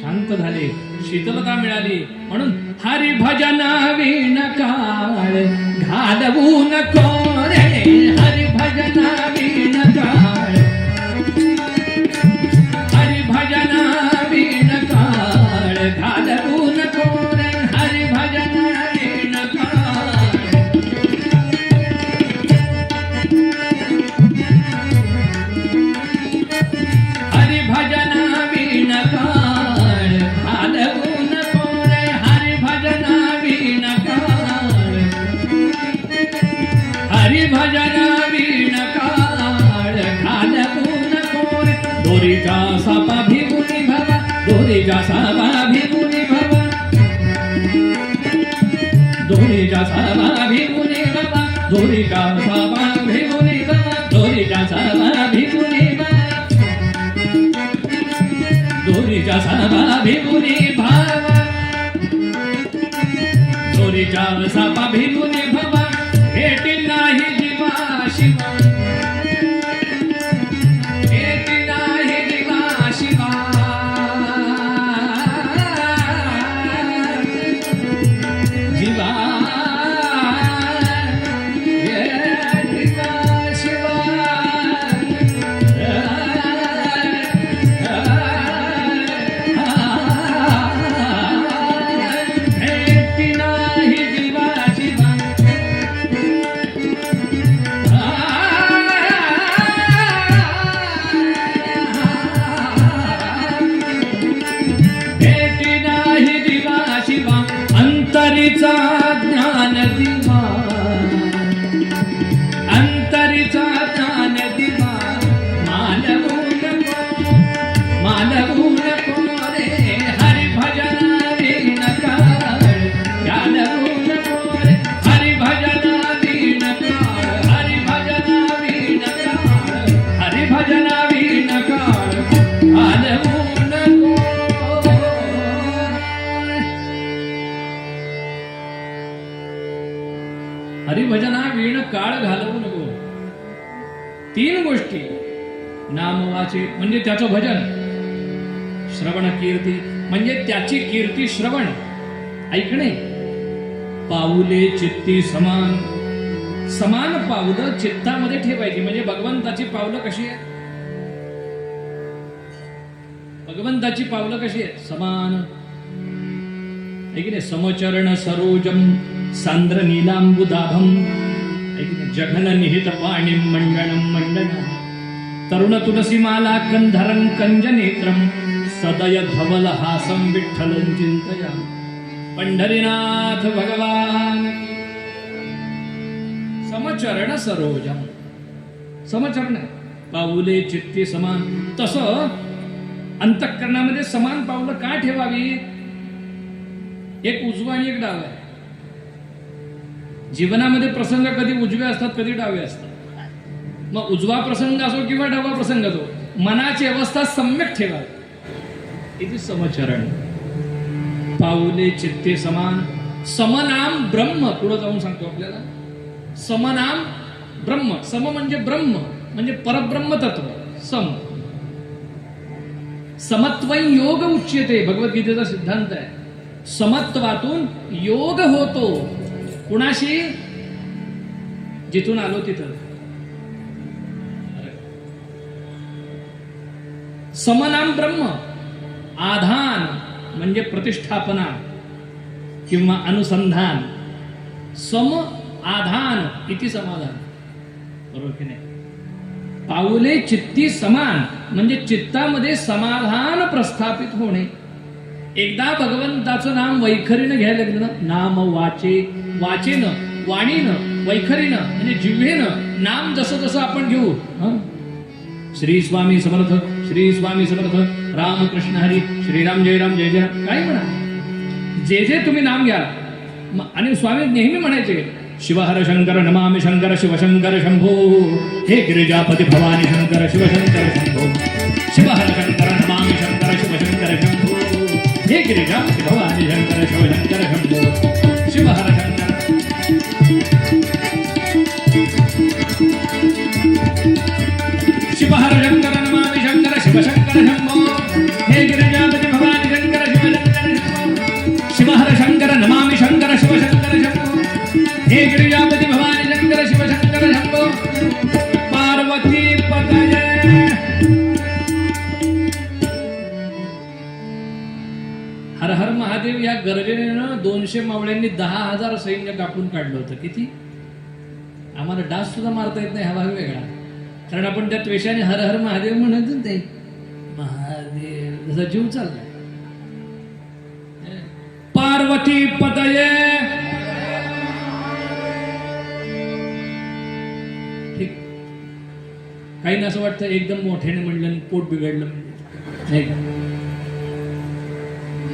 शांत झाले, शीतलता मिळाली. म्हणून हरिभजना विण काळ घालवू नको रे. हरिभजना विण काळ, हरिभजना विण काळ घालवू नको रे. हरिभजना विण काळ, हरिभजना विण काळ घालवू नको रे. हरिभजना विण काळ, हरिभजना विण काळ घालवू नको रे. दोरीचा सापा भिमुनी भवा, दोरीचा सापा भिमुनी भवा, दोरीचा सापा भिमुनी भवा, दोरीचा सापा भिमुनी भवा, दोरीचा सापा भिमुनी भवा, दोरीचा सापा भिमुनी भावा, दोरीचा सापा भिमुनी भवा. भेटी नाही जीवा शिवा, भेटी नाही जीवा शिवा, जीवा शिवा. भेटी नाही जीवा शिवा, भेटी नाही जीवा शिवा. अंतरीचा ज्ञान दिवा, अंतरीचा ज्ञान दिवा. मानवू नको, मानवू नको रे. हरिभजना विण काळ घालवू नको रे. हरिभजना विण काळ, हरिभजना विण काळ, हरिभजना विण काळ घालवू नको. हरिभजना विण काळ घालवू नको. तीन गोष्टी: नाम वाचे म्हणजे त्याचं भजन, श्रवण कीर्ती म्हणजे त्याची कीर्ती श्रवण ऐकणे, पाऊले चित्ती समान. समान पावलं चित्तामध्ये ठेवायची. म्हणजे भगवंताची पावलं कशी आहेत? भगवंताची पावलं कशी आहेत? समान. ऐकणे, समचरण सरोजम सांद्र नीलांबुदाभम. ऐकणे, जघन निहित पाणी मंडणम मंडन. तरुण तुलसी माला कंधरं कंजनेत्रम. सदय धवल हासं विठ्ठलं चिंतया. पंढरीनाथ भगवान. समचरण सरोजम, समचरण पाऊले चित्ती समान. तसं अंतःकरणामध्ये समान पावलं का ठेवावी? एक उजवा आणि एक डावा आहे. जीवनामध्ये प्रसंग कधी उजवे असतात, कधी डावे असतात. मग उजवा प्रसंग असो किंवा डावा प्रसंग असो, मनाची अवस्था सम्यक ठेवावी. इथे समचरण. पाऊले चित्ते समान. समनाम ब्रह्म. पुढे जाऊन सांगतो आपल्याला. समनाम ब्रह्म. सम म्हणजे ब्रह्म, म्हणजे परब्रह्म तत्व. सम. समत्वं योग उच्यते. भगवद्गीतेचा सिद्धांत आहे. समत्वातून योग होतो. कुणाशी? जिथून आलो तिथं. समनाम ब्रह्म, आधान म्हणजे प्रतिष्ठापना किंवा अनुसंधान, सम आधान इति समाधान, बरोबर की नाही? पाऊले चित्ती समान म्हणजे चित्तामध्ये समाधान प्रस्थापित होणे. एकदा भगवंताचं नाम वैखरीनं घ्यायला लागलं ना, नाम वाचेनं वाणीनं वैखरीनं म्हणजे जिव्हेनं नाम जसं जसं आपण घेऊ, श्री स्वामी समर्थ, श्री स्वामी समर्थ, रामकृष्ण हरी, श्रीराम जय राम जय जय राम, काय म्हणा, जे जे तुम्ही नाम घ्या. आणि स्वामी नेहमी म्हणायचे, शिवहर शंकर नमामि शंकर शिवशंकर शंभो, हे गिरिजापती भवानी शंकर शिवशंकर शंभो, शिवहर शंकर नमामि शंकर शिवशंकर शंभो, हे गिरिजापती भवानी शंकर शिवशंकर शंभो, शिवहर शंकर शिवहर शंकर नमामि शंकर शिवशंकर शंभो, हे गिरिजापती भवानी शंकर शिवशंकर शंभो, शिवहर शंकर नमामि शंकर शिवशंकर शंभो, हे गिरिजापती भवानी शंकर शिवशंकर शंभो, पार्वती पतये. हर हर महादेव या गर्जनेनं 200 मावळ्यांनी 10,000 सैन्य कापून काढलं होतं. किती? आम्हाला डास सुद्धा मारता येत नाही, हा भाग वेगळा, कारण आपण त्या त्वेषाने हर हर महादेव म्हणत नाही. महादेव जसा जीव चाललाय. पार्वती पतये. ठीक, काही असं वाटतं एकदम मोठ्याने म्हणलं आणि पोट बिघडलं नाही का?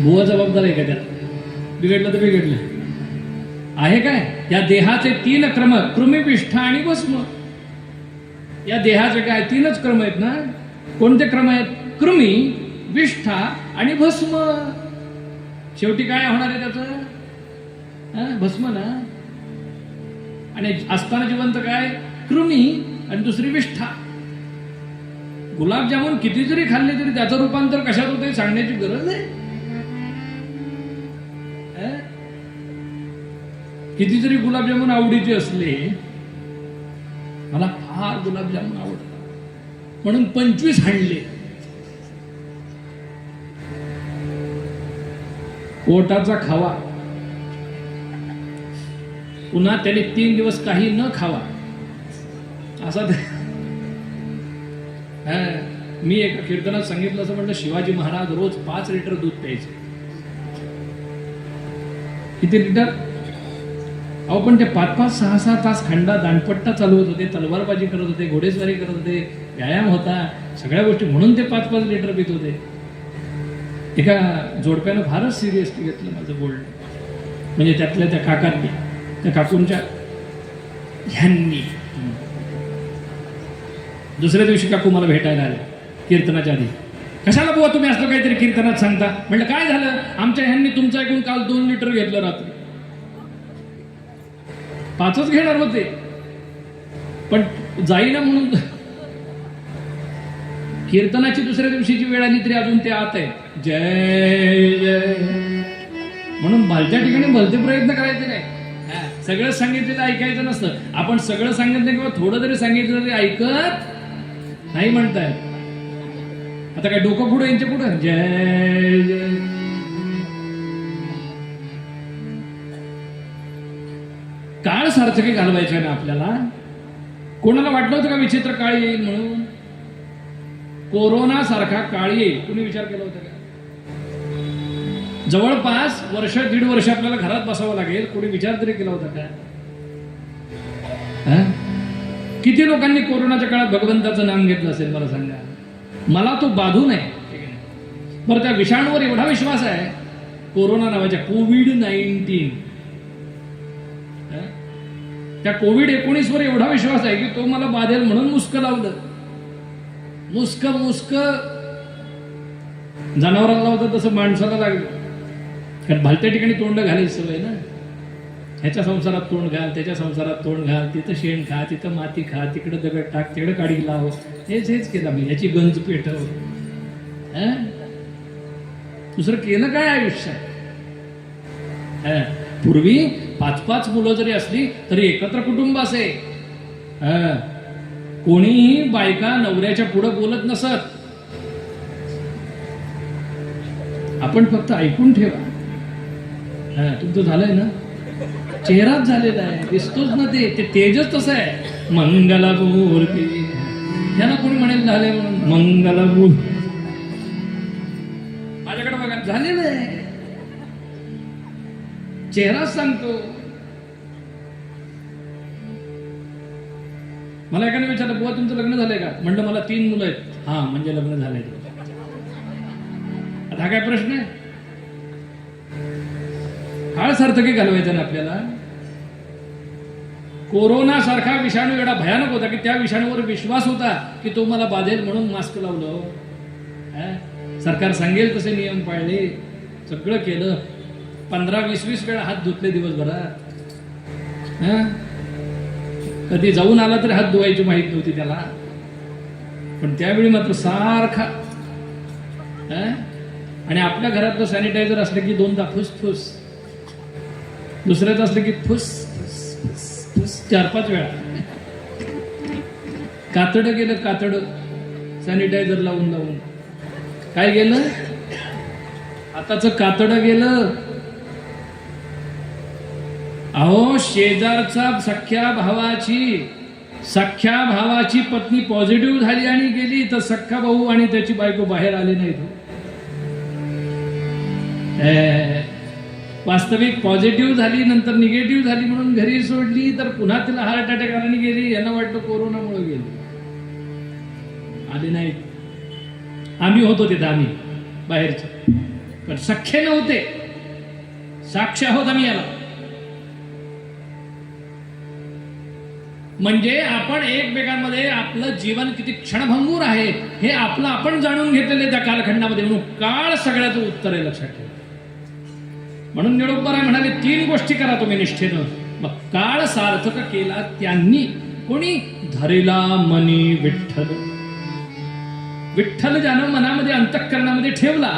बुवा जबाबदार आहे का त्यात? बिघडलं तर बिघडलं आहे काय? या देहाचे 3 क्रम, कृमी, विष्ठा आणि भस्म. या देहाचे काय 3च क्रम आहेत ना? कोणते क्रम आहेत? कृमी, विष्ठा आणि भस्म. शेवटी काय होणार आहे त्याचं? भस्म ना. आणि असताना जिवंत काय? कृमी आणि दुसरी विष्ठा. गुलाबजामुन किती जरी खाल्ले तरी त्याचं रूपांतर कशात होते सांगण्याची गरज आहे. किती जरी गुलाबजामुन आवडीचे असले, मला फार गुलाबजामुन आवडतात म्हणून 25 हाणले, पोटाचा खावा, पुन्हा त्याने 3 दिवस काही न खावा असा. मी एका कीर्तनात सांगितलं असं म्हणलं, शिवाजी महाराज रोज 5 लिटर दूध प्यायचे. किती लिटर? अहो पण ते 5-5, 6-6 तास खंडा दांडपट्टा चालवत होते, तलवारबाजी करत होते, घोडेस्वारी करत होते, व्यायाम होता, सगळ्या गोष्टी, म्हणून ते 5-5 लिटर पित होते. एका जोडप्यानं फारच सिरियसली घेतलं माझं बोलणं. म्हणजे त्यातल्या त्या काकांनी, त्या काकूंच्या ह्यांनी. दुसऱ्या दिवशी काकू मला भेटायला आले कीर्तनाच्या आधी. कशाला बुवा तुम्ही असं काहीतरी कीर्तनात सांगता? म्हणलं काय झालं? आमच्या ह्यांनी तुमचं ऐकून काल 2 लिटर घेतलं, रात्री 5च घेणार होते, पण जाईना म्हणून. कीर्तनाची दुसऱ्या दिवशीची वेळ आली तरी अजून ते आत आहे, जय जय म्हणून. भलत्या ठिकाणी भलते प्रयत्न करायचे नाही. सगळं सांगितलेलं ऐकायचं नसतं. आपण सगळं सांगितलं किंवा थोडं जरी सांगितलं तरी ऐकत नाही म्हणताय. आता काय डोकं पुढं यांच्या पुढं, जय जय. काळ सार्थकी घालवायचा ना आपल्याला. कोणाला वाटलं होतं का विचित्र काळ येईल म्हणून? कोरोना सारखा काळ येईल कुणी विचार केला होता का? जवळपास 1-1.5 वर्ष आपल्याला घरात बसावं लागेल, कोणी विचार तरी केला होता का? किती लोकांनी कोरोनाच्या काळात भगवंताचं नाम घेतलं असेल मला सांगा. मला तो बाधू नये. बरं, त्या विषाणूवर एवढा विश्वास आहे, कोरोना नावाच्या कोविड-19, त्या कोविड-19 वर एवढा विश्वास आहे की तो मला बाधेल म्हणून मुस्क लावलं. मुस्क जनावरांना होतं तसं माणसाला लागलं. कारण भलत्या ठिकाणी तोंड घालायची सवय ना. ह्याच्या संसारात तोंड घाल, त्याच्या संसारात तोंड घाल, तिथं शेण खा, तिथं माती खा, तिकडं दगड टाक, तिकडं काडी लाव, हेच केलं मी. ह्याची गंज पेटव. दुसरं केलं काय आयुष्यात? पूर्वी 5-5 मुलं जरी असली तरी एकत्र कुटुंब असे. कोणीही बायका नवऱ्याच्या पुढं बोलत नसत. आपण फक्त ऐकून ठेवा. हा, तुमचं झालंय ना, चेहराच झालेला आहे, दिसतोच ना, ते तेजच तसं आहे. मंगलामूर्ती, याला कोणी म्हणेल झालंय म्हणून मंगलामूर्ती. माझ्याकडे बघा, झालेलं आहे, चेहराच सांगतो. मला एकाने विचारलं, बुवा तुमचं लग्न झालंय का? म्हणलं मला 3 मुलं आहेत. हा, म्हणजे लग्न झालंय. आता हा काय प्रश्न आहे? काळ सार्थकी घालवायचा ना आपल्याला. कोरोना सारखा विषाणू एवढा भयानक होता की त्या विषाणूवर विश्वास होता की तो मला बाधेल म्हणून मास्क लावलं. सरकार सांगेल तसे नियम पाळले, सगळं केलं. 15-20 वेळा हात धुतले दिवसभरात. कधी जाऊन आला तरी हात धुवायची माहित नव्हती त्याला. पण त्यावेळी मात्र सारखा. आणि आपल्या घरातलं सॅनिटायझर असलं की 2दा फुसफुस, दुसऱ्याच असलं की फुस फुस फुस 4-5 वेळा. कातडं गेलं, कातडं सॅनिटायझर लावून लावून. काय गेलं? आताच कातडं गेलं. अहो, शेजारचा सख्या भावाची पत्नी पॉझिटिव्ह झाली आणि गेली, तर सख्खा भाऊ आणि त्याची बायको बाहेर आले नाहीत. वास्तविक पॉझिटिव्ह झाली, नंतर निगेटिव्ह झाली म्हणून घरी सोडली, तर पुन्हा तिला हार्ट अटॅक आल्याने गेली. यांना वाटतं कोरोनामुळे गेली, आले नाहीत. आम्ही होतो तिथं, आम्ही बाहेरचे, पण सख्खे नव्हते. साक्ष आहोत आम्ही याला. म्हणजे आपण एकमेकांमध्ये आपलं जीवन किती क्षणभंगूर आहे हे आपलं आपण जाणून घेतलेले त्या कालखंडामध्ये. म्हणून काळ सगळ्याचं उत्तर आहे, लक्षात ठेवा. म्हणून निळोबाराय म्हणाले 3 गोष्टी करा तुम्ही निष्ठेनं, मग काळ सार्थक केला त्यांनी. कोणी? धरिला मनी विठ्ठल. विठ्ठल ज्यानं मनामध्ये अंतःकरणामध्ये ठेवला,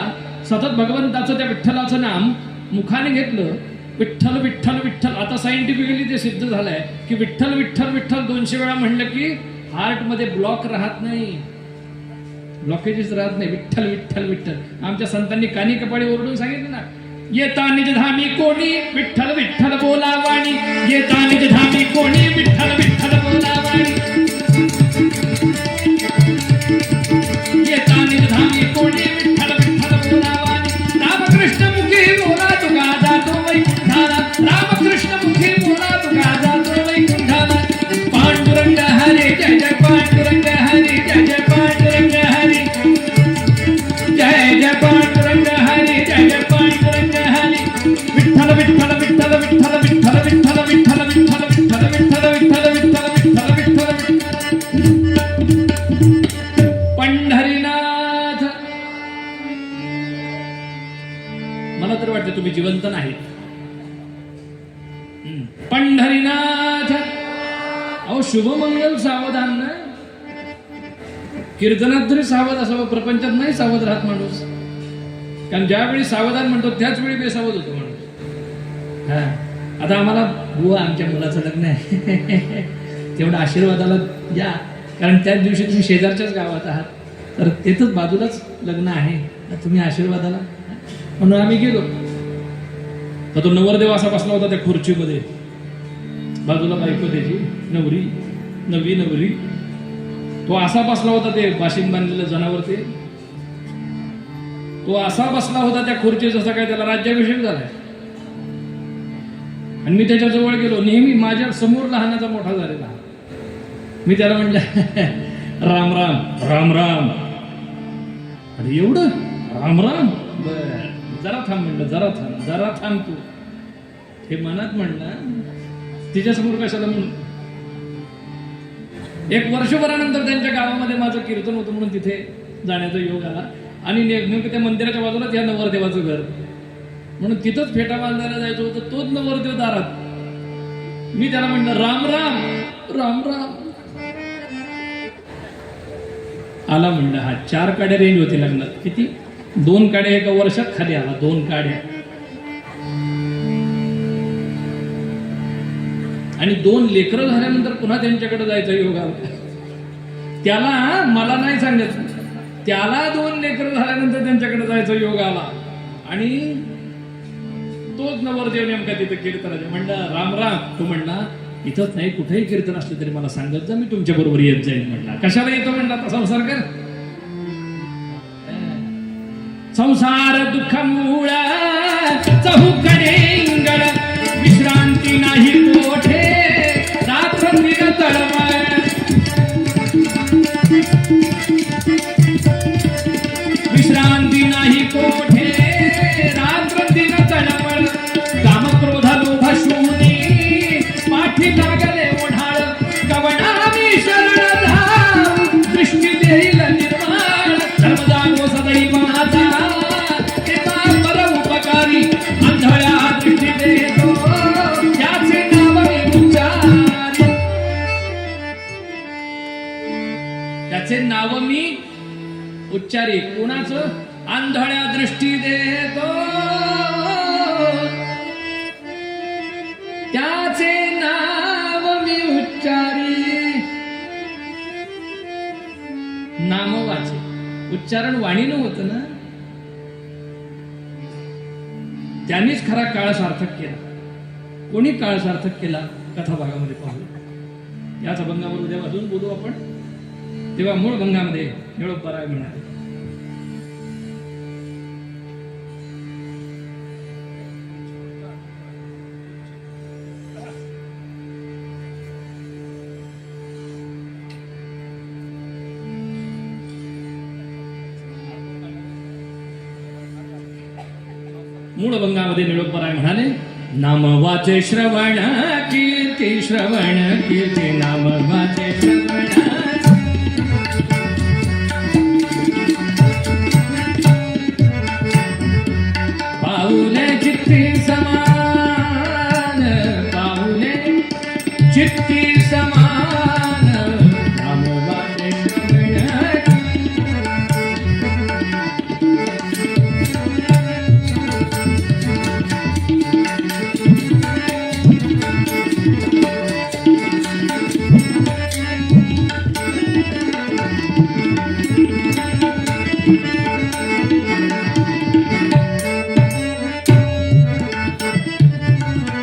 सतत भगवंताचं त्या विठ्ठलाचं नाम मुखाने घेतलं, विठ्ठल विठ्ठल विठ्ठल. आता सायंटिफिकली ते सिद्ध झालंय की विठ्ठल विठ्ठल विठ्ठल 200 वेळा म्हणलं की हार्ट मध्ये ब्लॉक राहत नाही, ब्लॉकेजेस राहत नाही. विठ्ठल विठ्ठल विठ्ठल. आमच्या संतांनी कानी कपाळी ओरडून सांगितलं ना, येता निज धामी कोणी विठ्ठल विठ्ठल बोलावाणी, येता निज धामी कोणी विठ्ठल विठ्ठल बोलावाणी, येता निज धामी कोणी विठ्ठल विठ्ठल बोलावाणी. रामकृष्ण मुखी बोला तुका जातो वैकुंठाला, रामकृष्ण मुखी बोला तुका जातो वैकुंठाला. पांडुरंग हरी जय जय पांडुरंग हरी जय जय पांडुरंग हरी जय जय पांडुरंग हरी जय जय पांडुरंग हरी. विठ्ठल विठ्ठल विठ्ठल विठ्ठल विठ्ठल विठ्ठल विठ्ठल विठ्ठल विठ्ठल विठ्ठल विठ्ठल विठ्ठल विठ्ठल विठ्ठल. पंढरीनाथ. मला तर वाटतं तुम्ही जिवंत नाही. पंढरीनाथ. अहो, शुभमंगल सावधान ना. कीर्तनात तरी सावध असावं, प्रपंचात नाही सावध राहत माणूस. कारण ज्यावेळी सावधान म्हणतो त्याच वेळी बेसावध होतो माणूस. आता आम्हाला बुवा आमच्या मुलाचं लग्न आहे तेवढं आशीर्वादाला या, कारण त्याच दिवशी तुम्ही शेजारच्याच गावात आहात, तर तिथंच बाजूलाच लग्न आहे, तुम्ही आशीर्वादाला. म्हणून आम्ही गेलो. तर तो नवरदेव असा बसला होता त्या खुर्चीमध्ये, बाजूला बायको त्याची नवरी नवरी. तो असा बसला होता, ते बाशिंग बांधलेलं जनावर ते, तो असा बसला होता त्या खुर्ची जसा काय त्याला राज्याभिषेक झालाय. आणि मी त्याच्या जवळ गेलो. नेहमी माझ्या समोर लहानाचा मोठा झालेला. मी त्याला म्हटलं राम राम राम राम. अरे एवढं राम राम? बर, जरा थांब म्हणलं, जरा थांब तू. हे मनात म्हणलं, तिच्यासमोर कशाला म्हणून. 1 वर्षभरानंतर त्यांच्या गावामध्ये माझं कीर्तन होतं म्हणून तिथे जाण्याचा योग आला. आणि नेमकं त्या मंदिराच्या बाजूलाच या नवरदेवाचं घर, म्हणून तिथंच फेटा बांधायला जायचं होतं. तोच नवरदेव दारात. मी त्याला म्हणलं राम राम राम राम. आला म्हणलं. हा 4 काड्या रेंज होती लग्नात. किती? 2 काड्या एका वर्षात खाली आला. 2 काड्या. आणि 2 लेकरं झाल्यानंतर पुन्हा त्यांच्याकडे जायचा योग आला. त्याला, मला नाही सांगितलं, त्याला 2 लेकरं झाल्यानंतर त्यांच्याकडे जायचा योग आला. आणि तोच नवरदेव नेमका तिथं कीर्तनाचे म्हणला राम राम. तो म्हणला इथंच नाही कुठेही कीर्तन असलं तरी मला सांगत जा, मी तुमच्या बरोबर येत जाईल. म्हणला कशाला येतो म्हणला, आता संसार कर. संसार दुःख मूळ चहुकडे इंगळ, विश्रांती नाही कोठे रात्रंदिन तळमळ. विश्रांती नाही कोठे रात्रंदिन तळमळ. काम क्रोध लोभ शून्य पाठी लागले ओढाळ. गवणावी शरण धाव दृष्टी देईल निर्माण. धर्म जागो सदैव माझा तेव्हा पर उपकारी. आंधळ्या दृष्टी देतो त्याचे नाव मी उच्चारी. त्याचे नाव मी उच्चारी. कोणाचं? आंधळ्या दृष्टी देतो त्याचे नाव मी उच्चारी. नाम वाचे, उच्चारण वाणीनं होतं ना, त्यांनीच खरा काळ सार्थक केला. कोणी काळ सार्थक केला कथा भागामध्ये पाहू. याच अभंगावर उद्यापासून बोलू आपण. तेव्हा मूळ भंगामध्ये निळोबाराय म्हणाले, मूळ भंगामध्ये निळोबाराय म्हणाले, नाम वाचे श्रवण कीर्ती, श्रवण कीर्ती, नाम वाचे श्रवण. पाऊले चित्ती समान, पाऊले चित्ती समान, नाम वाचे श्रवण.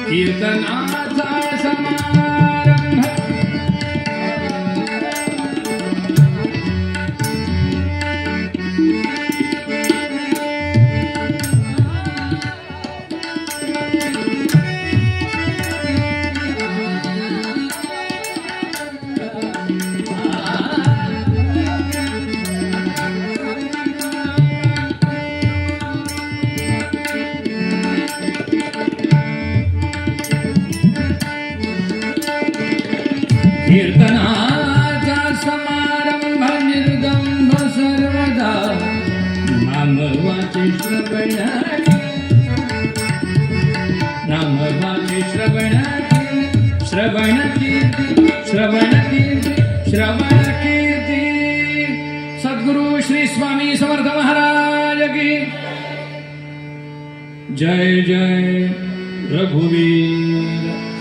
कीर्तनाचा समारंभ कीर्तनाचा समारंभ निर्गंभ सर्वदा. नाम वाचे श्रवण, नाम वाचे श्रवण. श्रवण कीर्ती, श्रवण कीर्ती, श्रवण कीर्ती. सद्गुरु श्री स्वामी समर्थ महाराज की जय. जय रघुवीर.